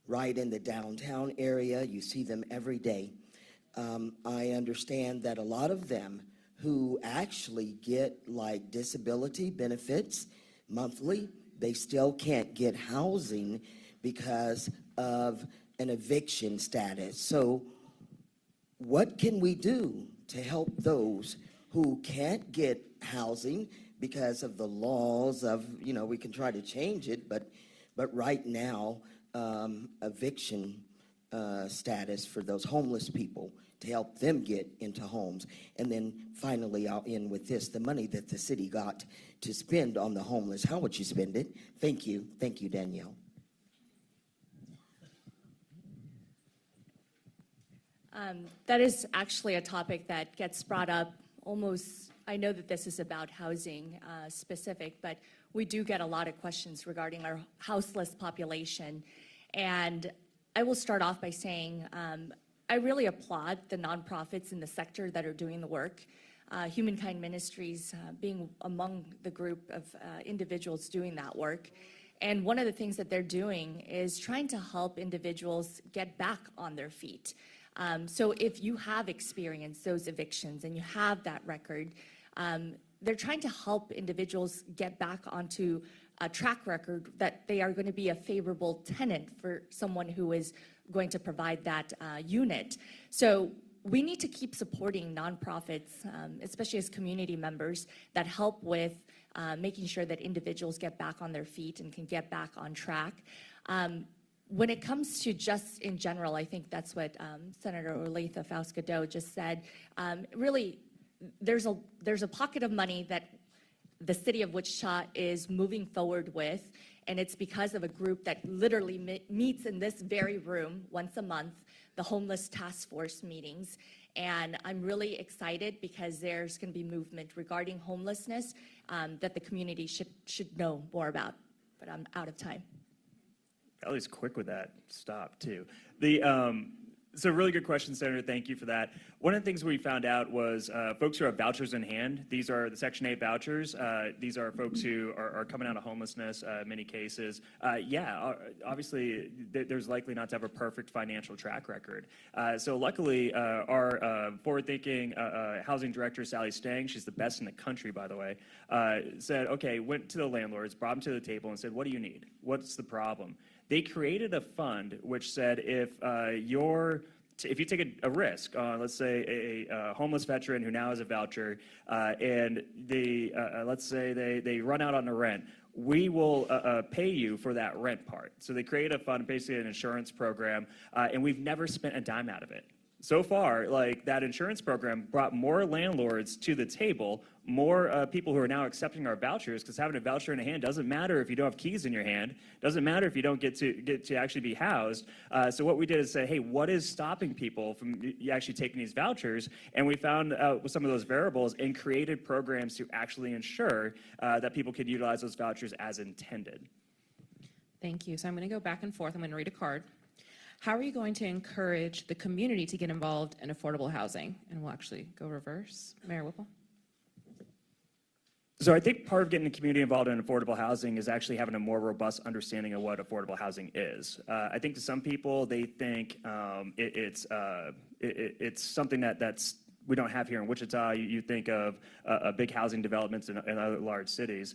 right in the downtown area. You see them every day. I understand that a lot of them who actually get like disability benefits monthly, they still can't get housing because of an eviction status. So what can we do to help those who can't get housing because of the laws of, we can try to change it, but right now, eviction status for those homeless people, to help them get into homes. And then finally, I'll end with this: the money that the city got to spend on the homeless, how would you spend it? Thank you, Danielle. That is actually a topic that gets brought up almost. I know that this is about housing specific, but we do get a lot of questions regarding our houseless population. And I will start off by saying I really applaud the nonprofits in the sector that are doing the work. Humankind Ministries being among the group of individuals doing that work. And one of the things that they're doing is trying to help individuals get back on their feet. So if you have experienced those evictions and you have that record, they're trying to help individuals get back onto a track record that they are going to be a favorable tenant for someone who is going to provide that unit. So we need to keep supporting nonprofits, especially as community members, that help with making sure that individuals get back on their feet and can get back on track. When it comes to just in general, I think that's what Senator Olathe Fauci-Godot just said. Really, there's a pocket of money that the city of Wichita is moving forward with, and it's because of a group that literally meets in this very room once a month, the Homeless Task Force meetings. And I'm really excited because there's going to be movement regarding homelessness that the community should know more about. But I'm out of time. Ellie's quick with that stop, too. So really good question, Senator. Thank you for that. One of the things we found out was folks who have vouchers in hand. These are the Section 8 vouchers. These are folks who are coming out of homelessness in many cases. Obviously, there's likely not to have a perfect financial track record. So luckily, our forward-thinking housing director, Sally Stang, she's the best in the country, by the way, said, okay, went to the landlords, brought them to the table and said, what do you need? What's the problem? They created a fund which said if you take a risk on, let's say, a homeless veteran who now has a voucher, and let's say they run out on the rent, we will pay you for that rent part. So they created a fund, basically an insurance program, and we've never spent a dime out of it. So far, that insurance program brought more landlords to the table, more people who are now accepting our vouchers, because having a voucher in hand doesn't matter if you don't have keys in your hand, doesn't matter if you don't get to actually be housed. So what we did is say, hey, what is stopping people from actually taking these vouchers? And we found out some of those variables and created programs to actually ensure that people could utilize those vouchers as intended. Thank you. So I'm going to go back and forth. I'm going to read a card. How are you going to encourage the community to get involved in affordable housing? And we'll actually go reverse. Mayor Whipple. So I think part of getting the community involved in affordable housing is actually having a more robust understanding of what affordable housing is. I think to some people, they think it's something that's we don't have here in Wichita. You think of big housing developments in other large cities.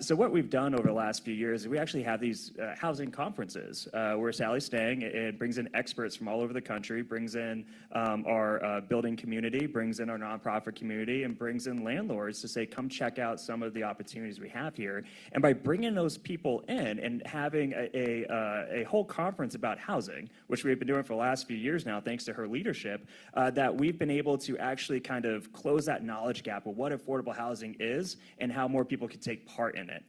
So what we've done over the last few years is we actually have these housing conferences where Sally Stang brings in experts from all over the country, brings in our building community, brings in our nonprofit community, and brings in landlords to say, come check out some of the opportunities we have here. And by bringing those people in and having a whole conference about housing, which we've been doing for the last few years now, thanks to her leadership, that we've been able to actually kind of close that knowledge gap of what affordable housing is and how more people can take part in it.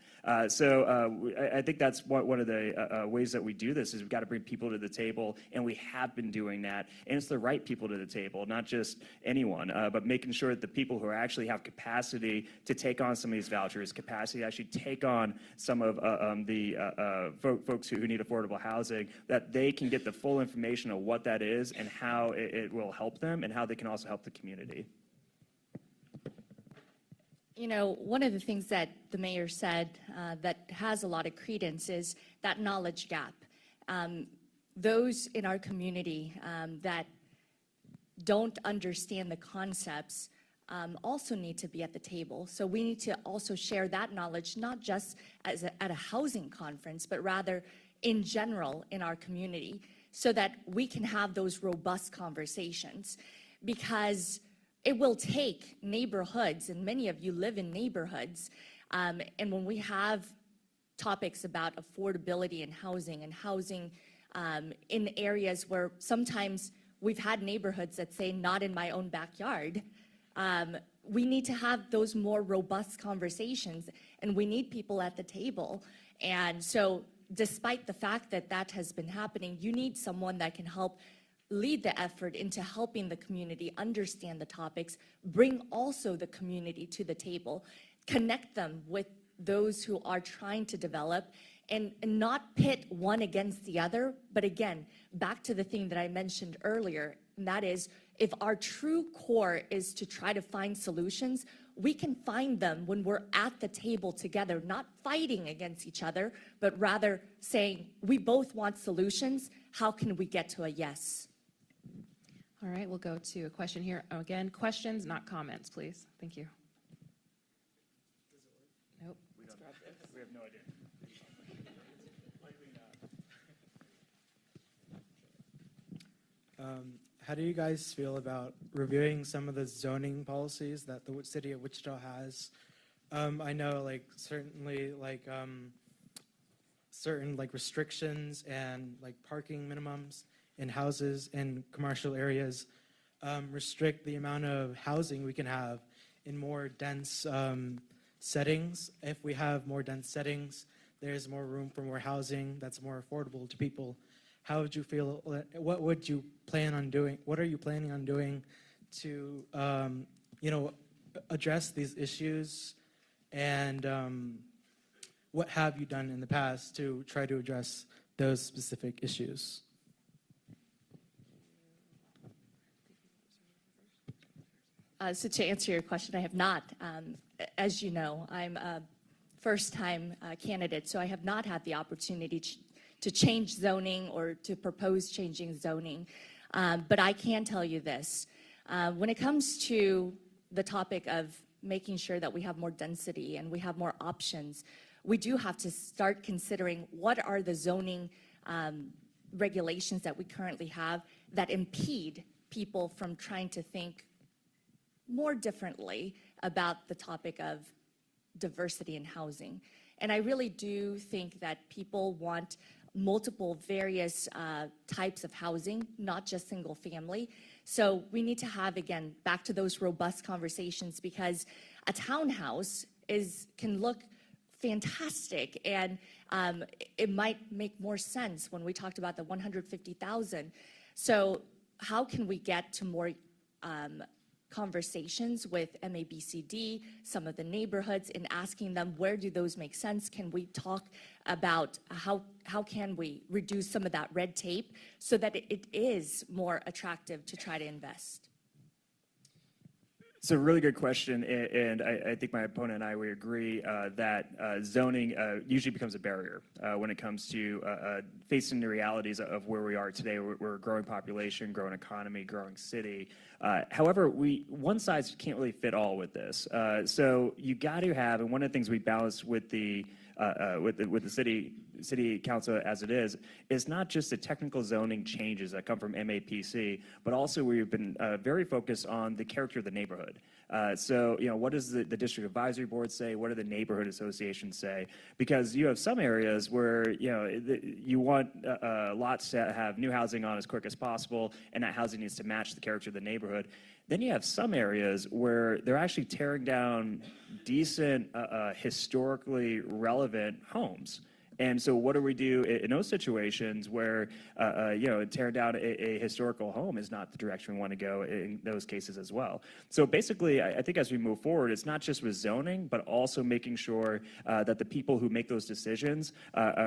So I think that's one of the ways that we do this is we've got to bring people to the table, and we have been doing that. And it's the right people to the table, not just anyone, but making sure that the people who actually have capacity to take on some of these vouchers, capacity to actually take on some of the folks who need affordable housing, that they can get the full information of what that is and how it will help them and how they can also help the community. You know, one of the things that the mayor said that has a lot of credence is that knowledge gap. Those in our community that don't understand the concepts also need to be at the table. So we need to also share that knowledge, not just at a housing conference, but rather in general in our community, so that we can have those robust conversations. Because it will take neighborhoods, and many of you live in neighborhoods, and when we have topics about affordability and housing in areas where sometimes we've had neighborhoods that say, not in my own backyard, we need to have those more robust conversations, and we need people at the table. And so despite the fact that that has been happening, you need someone that can help lead the effort into helping the community understand the topics, bring also the community to the table, connect them with those who are trying to develop, and not pit one against the other. But again, back to the thing that I mentioned earlier, and that is, if our true core is to try to find solutions, we can find them when we're at the table together, not fighting against each other, but rather saying, we both want solutions. How can we get to a yes? All right, we'll go to a question here. Again, questions, not comments, please. Thank you. Nope. We have no idea. How do you guys feel about reviewing some of the zoning policies that the city of Wichita has? I know, like, certainly, like, certain, like, restrictions and, like, parking minimums in houses in commercial areas restrict the amount of housing we can have in more dense settings. If we have more dense settings, there's more room for more housing that's more affordable to people. How would you feel? What would you plan on doing? What are you planning on doing to, address these issues? And what have you done in the past to try to address those specific issues? So to answer your question, I have not. As you know, I'm a first-time candidate, so I have not had the opportunity to change zoning or to propose changing zoning. But I can tell you this. When it comes to the topic of making sure that we have more density and we have more options, we do have to start considering what are the zoning regulations that we currently have that impede people from trying to think more differently about the topic of diversity in housing. And I really do think that people want multiple various types of housing, not just single family. So we need to have, again, back to those robust conversations, because a townhouse can look fantastic, and it might make more sense when we talked about the 150,000. So how can we get to more conversations with MABCD, some of the neighborhoods, and asking them, where do those make sense? Can we talk about how can we reduce some of that red tape so that it is more attractive to try to invest? It's a really good question, and I think my opponent and I, we agree that zoning usually becomes a barrier when it comes to facing the realities of where we are today. We're a growing population, growing economy, growing city. However, one size can't really fit all with this. So you got to have, and one of the things we balance with the city council as it is not just the technical zoning changes that come from MAPC, but also we've been very focused on the character of the neighborhood. So, what does the district advisory board say? What do the neighborhood associations say? Because you have some areas where, you want lots to have new housing on as quick as possible, and that housing needs to match the character of the neighborhood. Then you have some areas where they're actually tearing down decent, historically relevant homes. And so what do we do in those situations where, tearing down a historical home is not the direction we want to go in those cases as well? So basically, I think as we move forward, it's not just with zoning, but also making sure that the people who make those decisions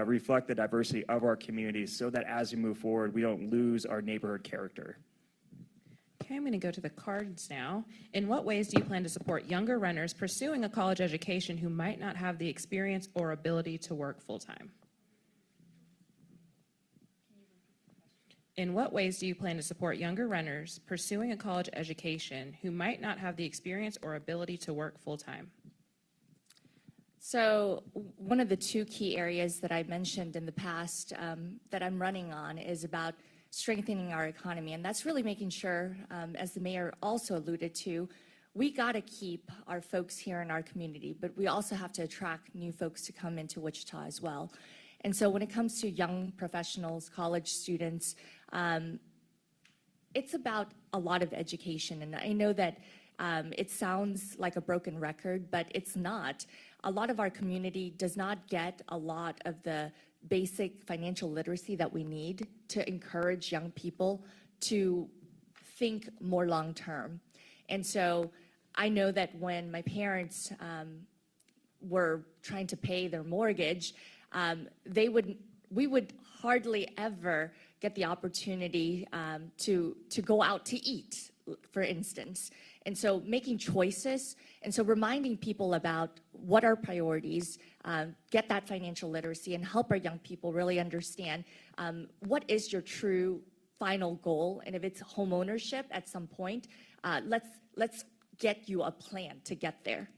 reflect the diversity of our communities so that as we move forward, we don't lose our neighborhood character. Okay, I'm going to go to the cards now. In what ways do you plan to support younger renters pursuing a college education who might not have the experience or ability to work full-time? In what ways do you plan to support younger renters pursuing a college education who might not have the experience or ability to work full-time? So one of the two key areas that I mentioned in the past that I'm running on is about strengthening our economy. And that's really making sure, as the mayor also alluded to, we got to keep our folks here in our community, but we also have to attract new folks to come into Wichita as well. And so when it comes to young professionals, college students, it's about a lot of education. And I know that it sounds like a broken record, but it's not. A lot of our community does not get a lot of the basic financial literacy that we need to encourage young people to think more long-term. And so I know that when my parents were trying to pay their mortgage, we would hardly ever get the opportunity to go out to eat, for instance. And so making choices, and so reminding people about what are priorities, get that financial literacy, and help our young people really understand what is your true final goal. And if it's home ownership at some point, let's get you a plan to get there.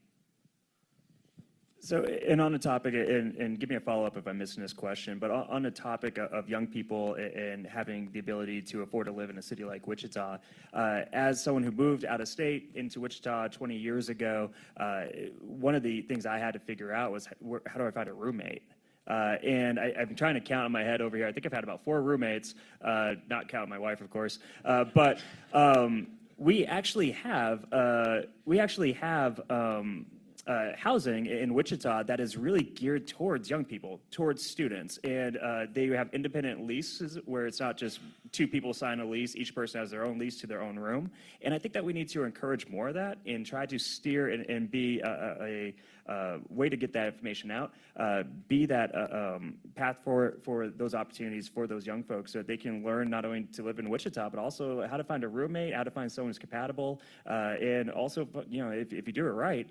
So, and on the topic, and give me a follow-up if I'm missing this question, but on the topic of young people and having the ability to afford to live in a city like Wichita, as someone who moved out of state into Wichita 20 years ago, one of the things I had to figure out was how do I find a roommate? And I'm trying to count in my head over here. I think I've had about 4 roommates, not counting my wife, of course, but we actually have housing in Wichita that is really geared towards young people, towards students. And they have independent leases where it's not just 2 people sign a lease, each person has their own lease to their own room. And I think that we need to encourage more of that and try to steer and be a way to get that information out, be that path for those opportunities for those young folks so that they can learn not only to live in Wichita, but also how to find a roommate, how to find someone who's compatible, and also, if you do it right,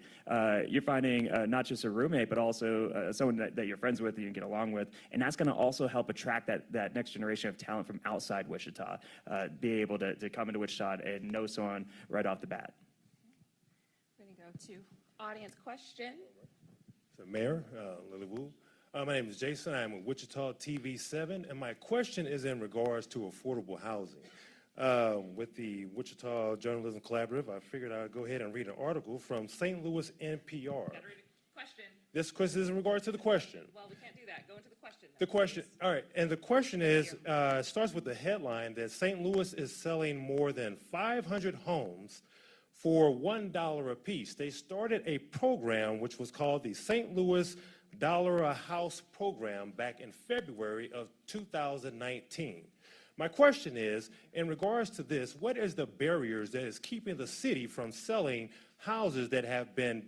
you're finding not just a roommate, but also someone that you're friends with and you can get along with, and that's going to also help attract that next generation of talent from outside Wichita, be able to come into Wichita and know someone right off the bat. We're going to go to audience question. So Mayor, Lily Wu. My name is Jason. I'm with Wichita TV7, and my question is in regards to affordable housing. With the Wichita Journalism Collaborative, I figured I'd go ahead and read an article from St. Louis NPR. Gotta read a question. This question is in regards to the question. Well, we can't do that. Go into the question. The question, all right, and the question is, it starts with the headline that St. Louis is selling more than 500 homes for $1 a piece. They started a program which was called the St. Louis Dollar a House program back in February of 2019. My question is, in regards to this, what is the barriers that is keeping the city from selling houses that have been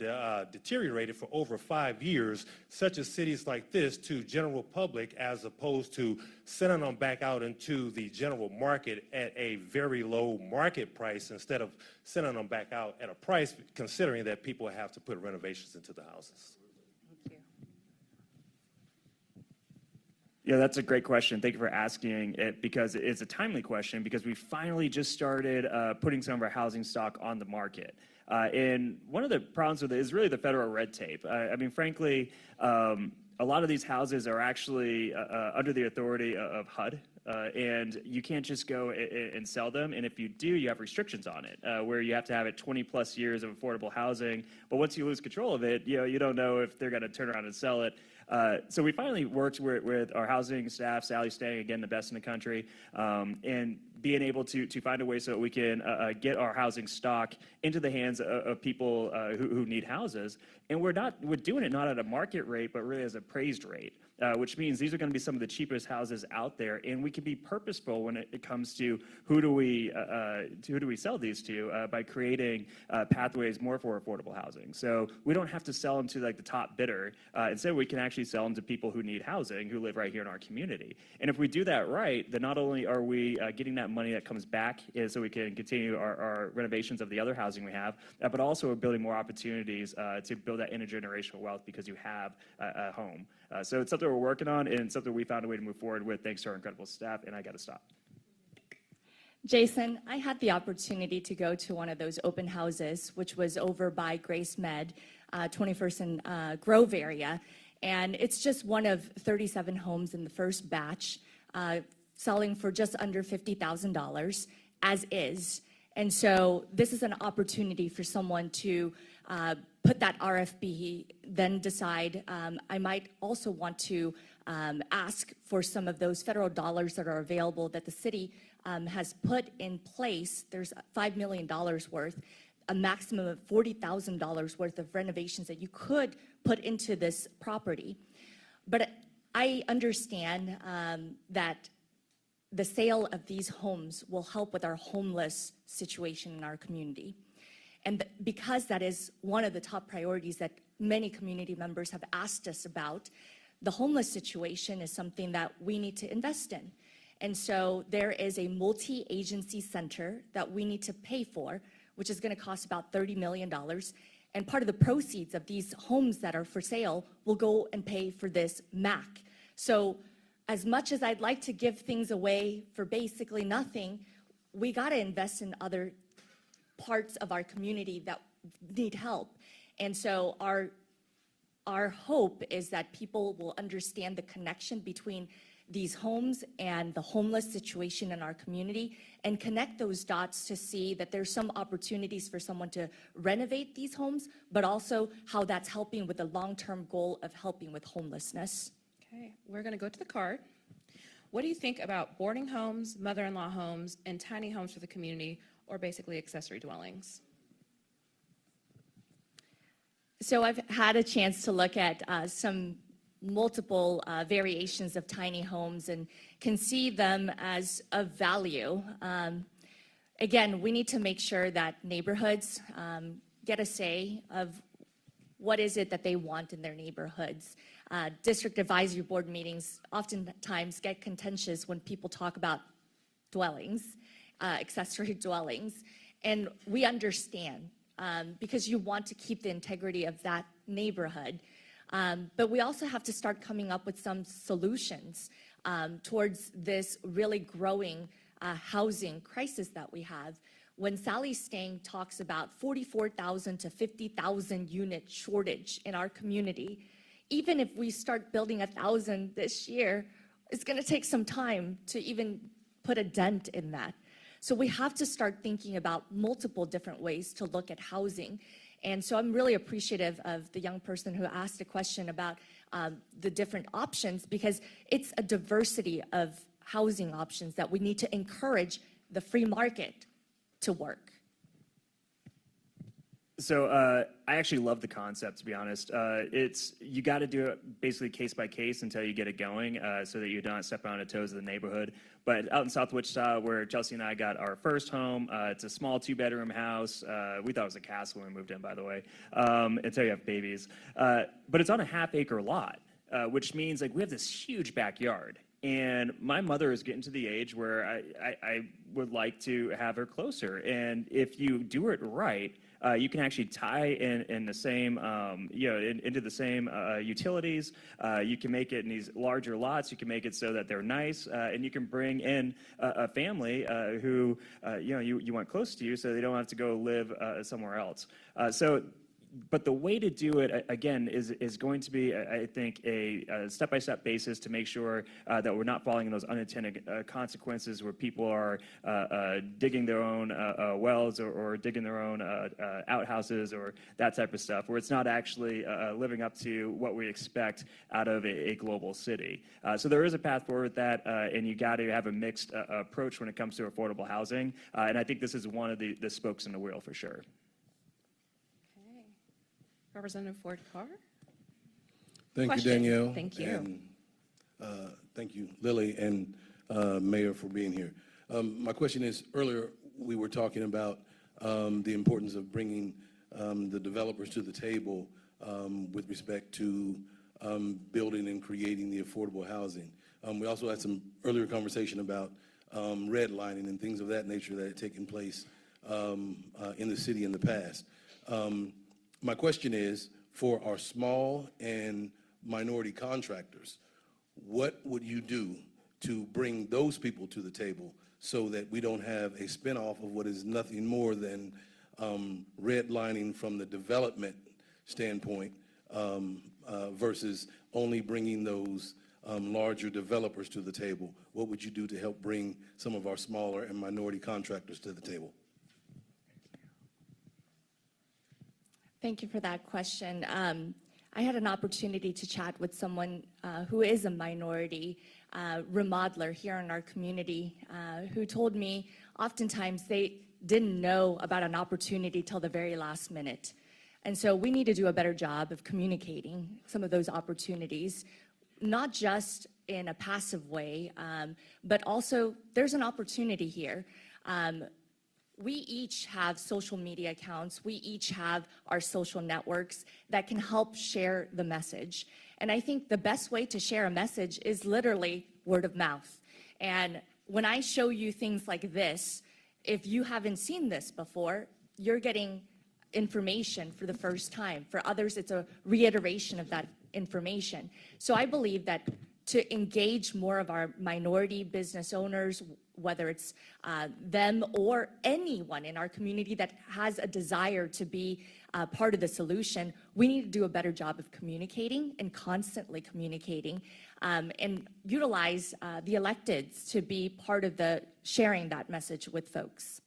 deteriorated for over 5 years, such as cities like this, to general public, as opposed to sending them back out into the general market at a very low market price instead of sending them back out at a price, considering that people have to put renovations into the houses? Yeah, that's a great question. Thank you for asking it, because it's a timely question, because we finally just started putting some of our housing stock on the market. And one of the problems with it is really the federal red tape. I mean, frankly, a lot of these houses are actually under the authority of HUD, and you can't just go and sell them. And if you do, you have restrictions on it, where you have to have it 20 plus years of affordable housing. But once you lose control of it, you don't know if they're going to turn around and sell it. So we finally worked with our housing staff, Sally Stang, again, the best in the country, and being able to find a way so that we can get our housing stock into the hands of people who need houses. And we're doing it not at a market rate, but really as a appraised rate. Which means these are going to be some of the cheapest houses out there, and we can be purposeful when it comes to who do we sell these to by creating pathways more for affordable housing. So we don't have to sell them to like the top bidder. Instead, we can actually sell them to people who need housing, who live right here in our community. And if we do that right, then not only are we getting that money that comes back, so we can continue our renovations of the other housing we have, but also we're building more opportunities to build that intergenerational wealth because you have a home. So it's something we're working on, and something we found a way to move forward with thanks to our incredible staff, and I got to stop. Jason, I had the opportunity to go to one of those open houses, which was over by Grace Med, 21st and Grove area, and it's just one of 37 homes in the first batch, selling for just under $50,000 as is. And so this is an opportunity for someone to put that RFP, then decide, I might also want to ask for some of those federal dollars that are available that the city has put in place. There's $5 million worth, a maximum of $40,000 worth of renovations that you could put into this property. But I understand that the sale of these homes will help with our homeless situation in our community. And because that is one of the top priorities that many community members have asked us about, the homeless situation is something that we need to invest in. And so there is a multi-agency center that we need to pay for, which is going to cost about $30 million. And part of the proceeds of these homes that are for sale will go and pay for this MAC. So as much as I'd like to give things away for basically nothing, we got to invest in other parts of our community that need help. And so our hope is that people will understand the connection between these homes and the homeless situation in our community and connect those dots to see that there's some opportunities for someone to renovate these homes, but also how that's helping with the long-term goal of helping with homelessness. Okay, we're going to go to the card. What do you think about boarding homes, mother-in-law homes, and tiny homes for the community, or basically accessory dwellings? So I've had a chance to look at some multiple variations of tiny homes and can see them as of value. Again, we need to make sure that neighborhoods get a say of what is it that they want in their neighborhoods. District advisory board meetings oftentimes get contentious when people talk about dwellings, accessory dwellings, and we understand because you want to keep the integrity of that neighborhood. But we also have to start coming up with some solutions towards this really growing housing crisis that we have. When Sally Stang talks about 44,000 to 50,000 unit shortage in our community, even if we start building 1,000 this year, it's going to take some time to even put a dent in that. So we have to start thinking about multiple different ways to look at housing. And so I'm really appreciative of the young person who asked a question about the different options, because it's a diversity of housing options that we need to encourage the free market to work. So I actually love the concept, to be honest. You got to do it basically case by case until you get it going, so that you're not stepping on the toes of the neighborhood. But out in South Wichita, where Chelsea and I got our first home, it's a small 2-bedroom house. We thought it was a castle when we moved in, by the way, until you have babies. But it's on a half-acre lot, which means like we have this huge backyard. And my mother is getting to the age where I would like to have her closer. And if you do it right, you can actually tie in the same, into the same utilities. You can make it in these larger lots. You can make it so that they're nice, and you can bring in a family who you want close to you, so they don't have to go live somewhere else. But the way to do it, again, is going to be, I think, a step-by-step basis to make sure that we're not falling in those unintended consequences where people are digging their own wells or digging their own outhouses or that type of stuff, where it's not actually living up to what we expect out of a global city. So there is a path forward with that, and you got to have a mixed approach when it comes to affordable housing. And I think this is one of the spokes in the wheel for sure. Representative Ford Carr. Thank Question. you, Danielle. Thank you. And thank you, Lily, and Mayor, for being here. My question is, earlier we were talking about the importance of bringing the developers to the table with respect to building and creating the affordable housing. We also had some earlier conversation about redlining and things of that nature that had taken place in the city in the past. My question is, for our small and minority contractors, what would you do to bring those people to the table so that we don't have a spinoff of what is nothing more than redlining from the development standpoint versus only bringing those larger developers to the table? What would you do to help bring some of our smaller and minority contractors to the table? Thank you for that question. I had an opportunity to chat with someone who is a minority remodeler here in our community who told me oftentimes they didn't know about an opportunity till the very last minute. And so we need to do a better job of communicating some of those opportunities, not just in a passive way, but also there's an opportunity here. We each have social media accounts. We each have our social networks that can help share the message. And I think the best way to share a message is literally word of mouth. And when I show you things like this, if you haven't seen this before, you're getting information for the first time. For others, it's a reiteration of that information. So I believe that to engage more of our minority business owners, whether it's them or anyone in our community that has a desire to be part of the solution, we need to do a better job of communicating and constantly communicating, and utilize the electeds to be part of the sharing that message with folks.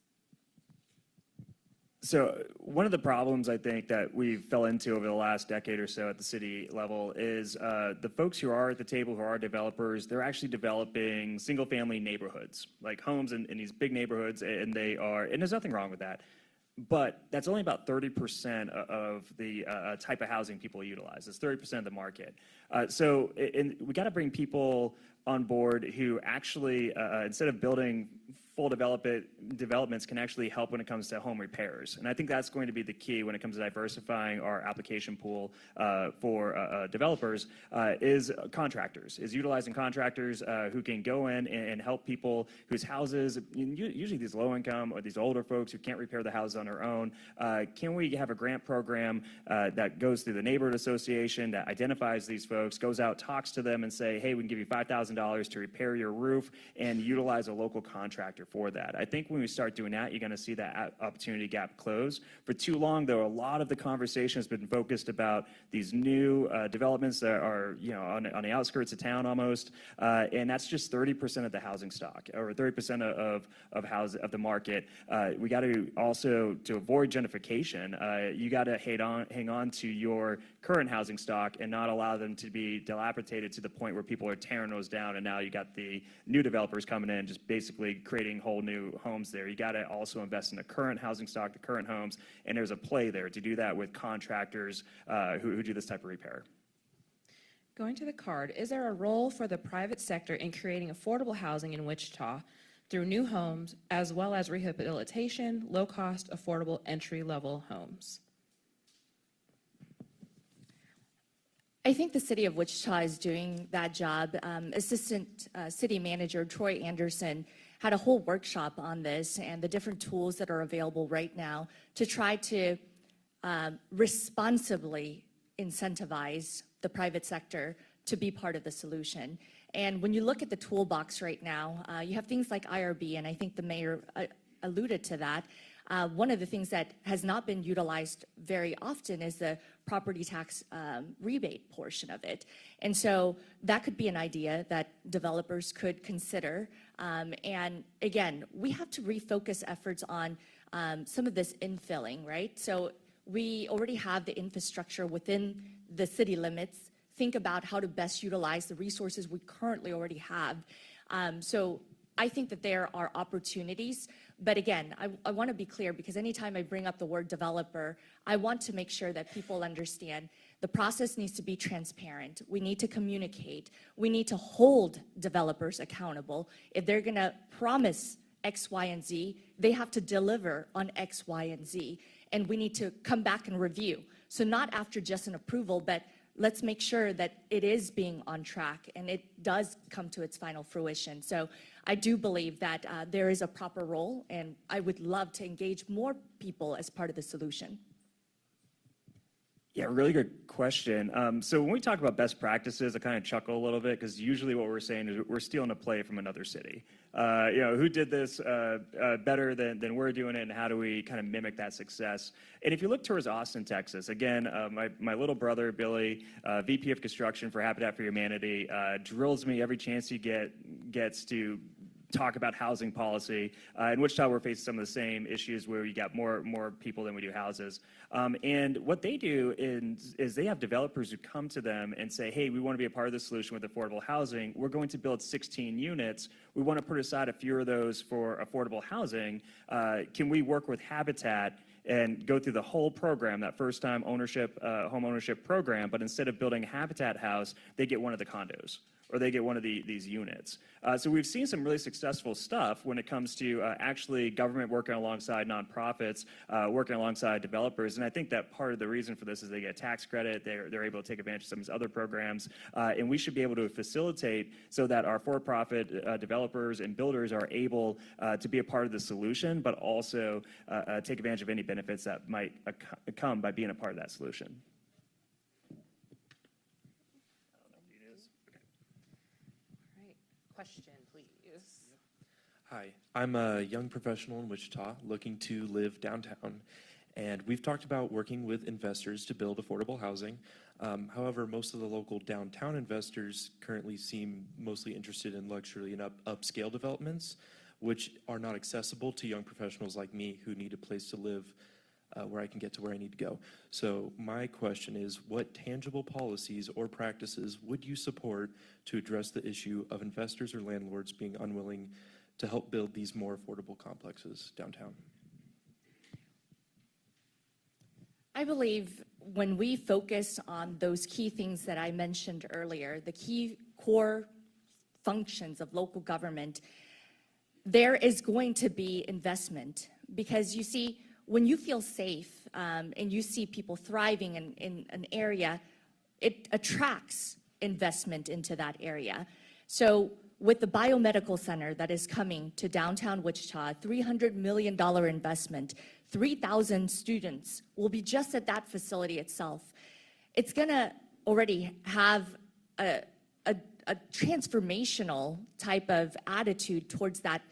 So one of the problems I think that we fell into over the last decade or so at the city level is the folks who are at the table, who are developers, they're actually developing single-family neighborhoods, like homes in these big neighborhoods, and there's nothing wrong with that. But that's only about 30% of the type of housing people utilize. It's 30% of the market. So we got to bring people on board who actually, instead of building full developments, can actually help when it comes to home repairs. And I think that's going to be the key when it comes to diversifying our application pool for developers, is contractors, is utilizing contractors who can go in and help people whose houses, usually these low income or these older folks who can't repair the house on their own. Can we have a grant program that goes through the neighborhood association that identifies these folks, goes out, talks to them and say, hey, we can give you $5,000 to repair your roof, and utilize a local contractor for that. I think when we start doing that, you're going to see that opportunity gap close. For too long, though, a lot of the conversation has been focused about these new developments that are, on the outskirts of town almost, and that's just 30% of the housing stock, or 30% of the market. We got to also, to avoid gentrification, you got to hang on to your current housing stock and not allow them to be dilapidated to the point where people are tearing those down, and now you got the new developers coming in just basically creating whole new homes there. You got to also invest in the current housing stock, the current homes, and there's a play there to do that with contractors who do this type of repair. Going to the card, is there a role for the private sector in creating affordable housing in Wichita through new homes as well as rehabilitation, low-cost, affordable, entry-level homes? I think the city of Wichita is doing that job. Assistant City Manager Troy Anderson had a whole workshop on this and the different tools that are available right now to try to responsibly incentivize the private sector to be part of the solution. And when you look at the toolbox right now, you have things like IRB, and I think the mayor alluded to that. One of the things that has not been utilized very often is the property tax rebate portion of it. And so that could be an idea that developers could consider. And again, we have to refocus efforts on some of this infilling, right? So we already have the infrastructure within the city limits. Think about how to best utilize the resources we currently already have. So I think that there are opportunities, but again, I want to be clear, because anytime I bring up the word developer, I want to make sure that people understand the process needs to be transparent. We need to communicate. We need to hold developers accountable. If they're going to promise X, Y, and Z, they have to deliver on X, Y, and Z. And we need to come back and review. So not after just an approval, but let's make sure that it is being on track and it does come to its final fruition. So I do believe that there is a proper role, and I would love to engage more people as part of the solution. Yeah, really good question. So when we talk about best practices, I kind of chuckle a little bit, because usually what we're saying is we're stealing a play from another city. Who did this better than we're doing it, and how do we kind of mimic that success? And if you look towards Austin, Texas, again, my little brother, Billy, VP of Construction for Habitat for Humanity, drills me every chance he gets to talk about housing policy. In Wichita, we're facing some of the same issues where you got more people than we do houses. And what they do is they have developers who come to them and say, hey, we want to be a part of the solution with affordable housing. We're going to build 16 units. We want to put aside a few of those for affordable housing. Can we work with Habitat and go through the whole program, that first-time ownership, home ownership program, but instead of building a Habitat house, they get one of the condos. or they get one of these units. So we've seen some really successful stuff when it comes to actually government working alongside nonprofits, working alongside developers. And I think that part of the reason for this is they get a tax credit, they're able to take advantage of some of these other programs, and we should be able to facilitate so that our for-profit developers and builders are able to be a part of the solution, but also take advantage of any benefits that might come by being a part of that solution. All right, question, please. Hi, I'm a young professional in Wichita looking to live downtown, and we've talked about working with investors to build affordable housing. However, most of the local downtown investors currently seem mostly interested in luxury and upscale developments, which are not accessible to young professionals like me who need a place to live where I can get to where I need to go. So my question is, what tangible policies or practices would you support to address the issue of investors or landlords being unwilling to help build these more affordable complexes downtown? I believe when we focus on those key things that I mentioned earlier, the key core functions of local government, there is going to be investment. Because you see, when you feel safe and you see people thriving in an area, it attracts investment into that area. So with the biomedical center that is coming to downtown Wichita, $300 million investment, 3,000 students will be just at that facility itself. It's gonna already have a transformational type of attitude towards that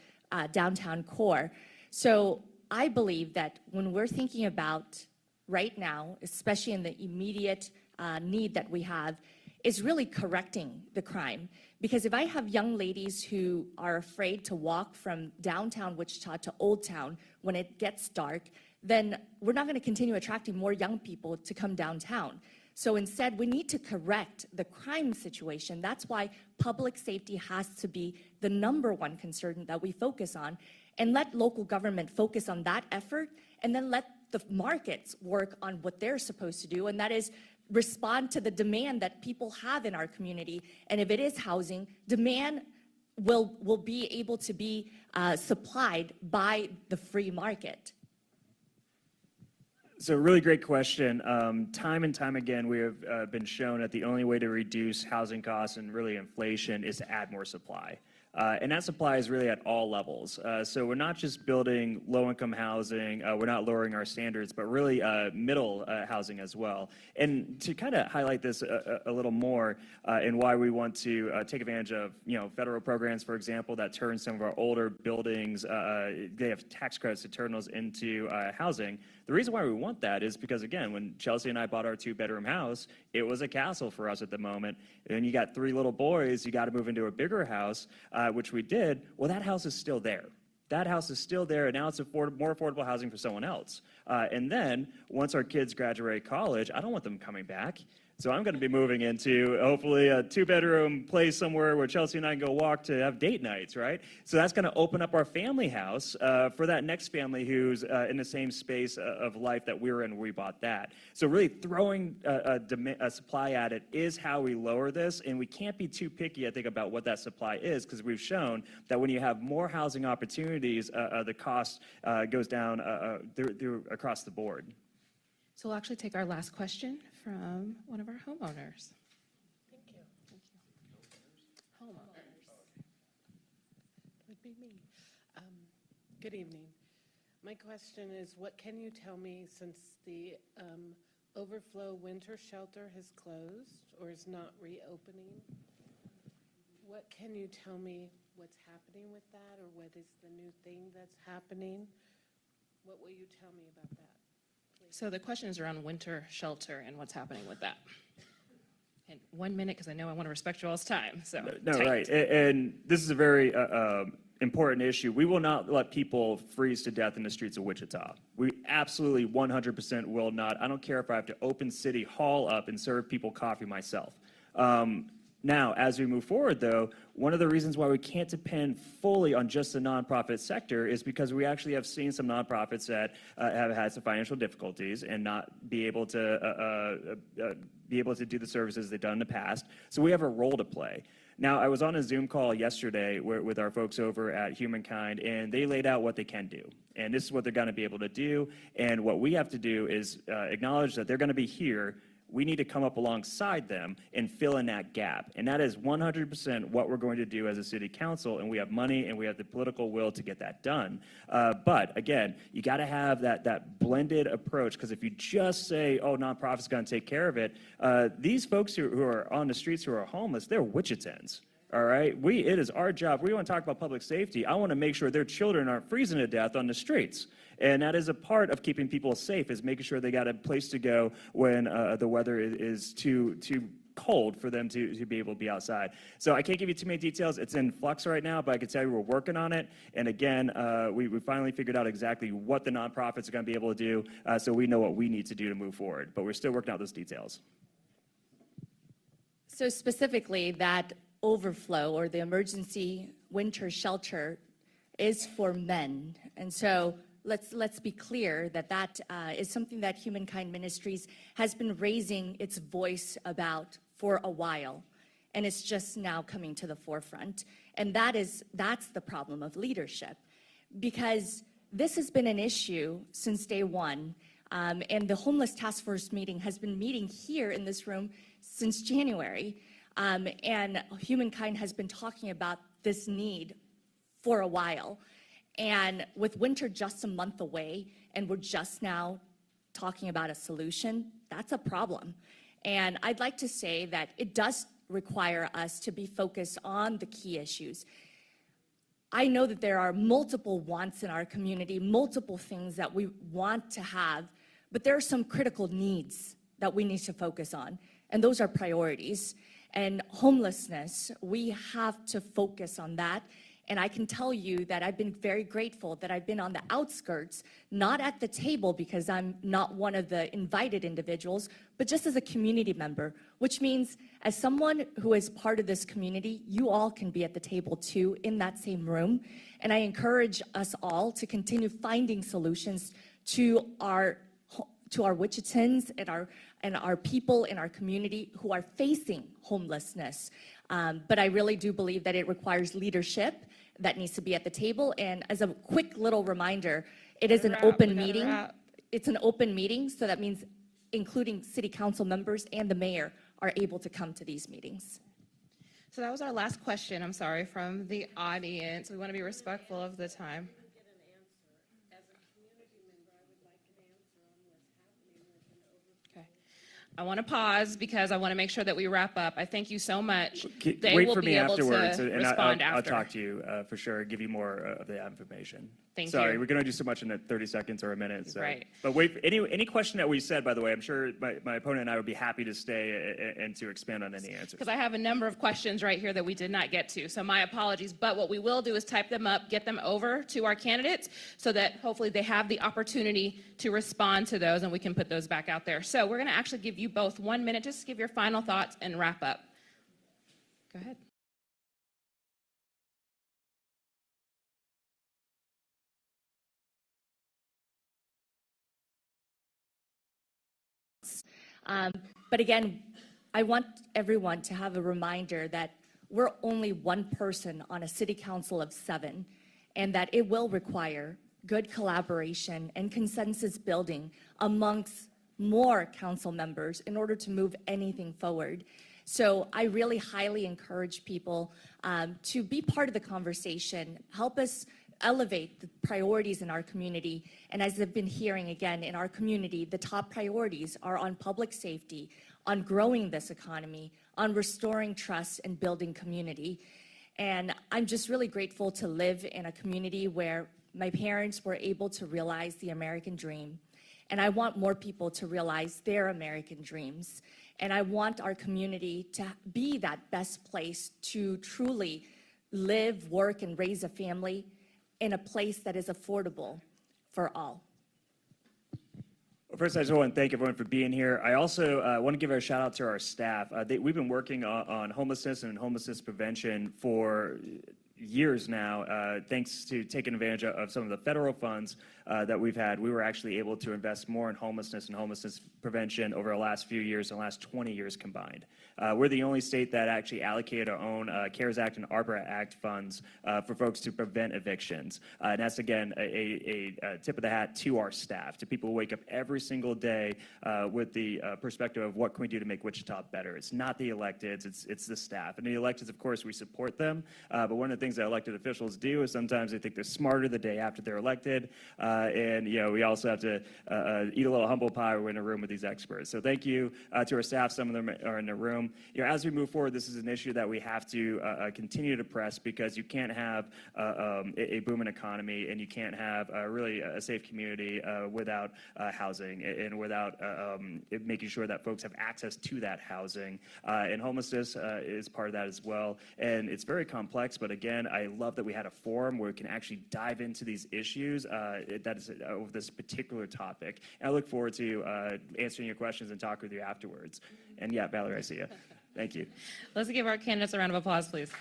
downtown core. So I believe that when we're thinking about right now, especially in the immediate need that we have, is really correcting the crime. Because if I have young ladies who are afraid to walk from downtown Wichita to Old Town when it gets dark, then we're not going to continue attracting more young people to come downtown. So instead, we need to correct the crime situation. That's why public safety has to be the #1 concern that we focus on, and let local government focus on that effort, and then let the markets work on what they're supposed to do, and that is respond to the demand that people have in our community. And if it is housing, demand will be able to be supplied by the free market. So really great question. Time and time again, we have been shown that the only way to reduce housing costs and really inflation is to add more supply. And that supply is really at all levels. So we're not just building low-income housing, we're not lowering our standards, but really middle housing as well. And to kind of highlight this a little more and why we want to take advantage of federal programs, for example, that turn some of our older buildings, they have tax credits to turn those into housing. The reason why we want that is because, again, when Chelsea and I bought our 2-bedroom house, it was a castle for us at the moment. And you got 3 little boys, you got to move into a bigger house, which we did. Well, that house is still there. That house is still there, and now it's more affordable housing for someone else. And then, once our kids graduate college, I don't want them coming back. So I'm going to be moving into, hopefully, a 2-bedroom place somewhere where Chelsea and I can go walk to have date nights, right? So that's going to open up our family house for that next family who's in the same space of life that we were in when we bought that. So really throwing a supply at it is how we lower this, and we can't be too picky, I think, about what that supply is, because we've shown that when you have more housing opportunities, the cost goes down across the board. So we'll actually take our last question from one of our homeowners. Thank you. Homeowners. Would be me. Good evening. My question is, what can you tell me, since the overflow winter shelter has closed or is not reopening? What can you tell me what's happening with that, or what is the new thing that's happening? What will you tell me about that? So the question is around winter shelter and what's happening with that. And 1 minute, because I know I want to respect you all's time. So No, tight. right. And this is a very important issue. We will not let people freeze to death in the streets of Wichita. We absolutely 100% will not. I don't care if I have to open City Hall up and serve people coffee myself. Now, as we move forward, though, one of the reasons why we can't depend fully on just the nonprofit sector is because we actually have seen some nonprofits that have had some financial difficulties and not be able to do the services they've done in the past. So we have a role to play. Now, I was on a Zoom call yesterday with our folks over at Humankind, and they laid out what they can do. And this is what they're going to be able to do. And what we have to do is acknowledge that they're going to be here. We need to come up alongside them and fill in that gap. And that is 100% what we're going to do as a city council, and we have money and we have the political will to get that done. But again, you got to have that blended approach, because if you just say, oh, nonprofits going to take care of it, these folks who are on the streets who are homeless, they're Wichitans. All right, it is our job. We want to talk about public safety. I want to make sure their children aren't freezing to death on the streets. And that is a part of keeping people safe, is making sure they got a place to go when the weather is too cold for them to be able to be outside. So I can't give you too many details. It's in flux right now, but I can tell you we're working on it. And again, we finally figured out exactly what the nonprofits are going to be able to do, so we know what we need to do to move forward. But we're still working out those details. So specifically, that overflow or the emergency winter shelter is for men. And so let's be clear that is something that Humankind Ministries has been raising its voice about for a while, and it's just now coming to the forefront. And that's the problem of leadership, because this has been an issue since day one. And the Homeless Task Force meeting has been meeting here in this room since January. And Humankind has been talking about this need for a while. And with winter just a month away, and we're just now talking about a solution, that's a problem. And I'd like to say that it does require us to be focused on the key issues. I know that there are multiple wants in our community, multiple things that we want to have, but there are some critical needs that we need to focus on, and those are priorities. And homelessness, we have to focus on that. And I can tell you that I've been very grateful that I've been on the outskirts, not at the table because I'm not one of the invited individuals, but just as a community member, which means as someone who is part of this community, you all can be at the table too, in that same room. And I encourage us all to continue finding solutions to our Wichitans and our people in our community who are facing homelessness. But I really do believe that it requires leadership that needs to be at the table. And as a quick little reminder, it is an open meeting. It's an open meeting, so that means including city council members and the mayor are able to come to these meetings. So that was our last question, I'm sorry, from the audience. We want to be respectful of the time. I want to pause because I want to make sure that we wrap up. I thank you so much. They Wait will for be me able afterwards, to and respond I'll after. talk to you for sure, give you more of the information. Thank Sorry, you. we're going to do so much in 30 seconds or a minute. So. Right. But wait, any question that we said, by the way, I'm sure my opponent and I would be happy to stay and to expand on any answers. Because I have a number of questions right here that we did not get to, so my apologies. But what we will do is type them up, get them over to our candidates so that hopefully they have the opportunity to respond to those and we can put those back out there. So we're going to actually give you both 1 minute just to give your final thoughts and wrap up. Go ahead. But again, I want everyone to have a reminder that we're only one person on a city council of 7, and that it will require good collaboration and consensus building amongst more council members in order to move anything forward. So I really highly encourage people to be part of the conversation, help us elevate the priorities in our community. And as I've been hearing again, in our community, the top priorities are on public safety, on growing this economy, on restoring trust and building community. And I'm just really grateful to live in a community where my parents were able to realize the American dream. And I want more people to realize their American dreams. And I want our community to be that best place to truly live, work, and raise a family in a place that is affordable for all. Well, first, I just want to thank everyone for being here. I also want to give a shout out to our staff. We've been working on homelessness and homelessness prevention for years now, thanks to taking advantage of some of the federal funds that we've had, we were actually able to invest more in homelessness and homelessness prevention over the last few years, the last 20 years combined. We're the only state that actually allocated our own CARES Act and ARPA Act funds for folks to prevent evictions. And that's, again, a tip of the hat to our staff, to people who wake up every single day with the perspective of what can we do to make Wichita better. It's not the electeds, it's the staff. And the electeds, of course, we support them, but one of the things that elected officials do is sometimes they think they're smarter the day after they're elected, and we also have to eat a little humble pie when we're in a room with these experts. So thank you to our staff. Some of them are in the room. As we move forward, this is an issue that we have to continue to press, because you can't have a booming economy, and you can't have really a safe community without housing and without making sure that folks have access to that housing. And homelessness is part of that as well. And it's very complex, but again, I love that we had a forum where we can actually dive into these issues that is over this particular topic. And I look forward to answering your questions and talking with you afterwards. And yeah, Valerie, I see you. Thank you. Let's give our candidates a round of applause, please.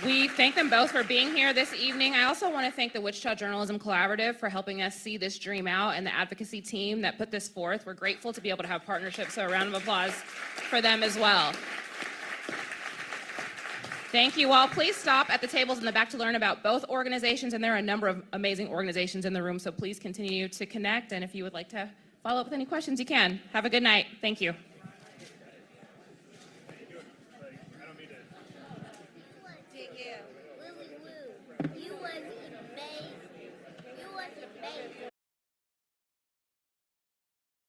We thank them both for being here this evening. I also want to thank the Wichita Journalism Collaborative for helping us see this dream out, and the advocacy team that put this forth. We're grateful to be able to have partnerships, so a round of applause for them as well. Thank you all. Please stop at the tables in the back to learn about both organizations, and there are a number of amazing organizations in the room, so please continue to connect, and if you would like to follow up with any questions, you can. Have a good night. Thank you.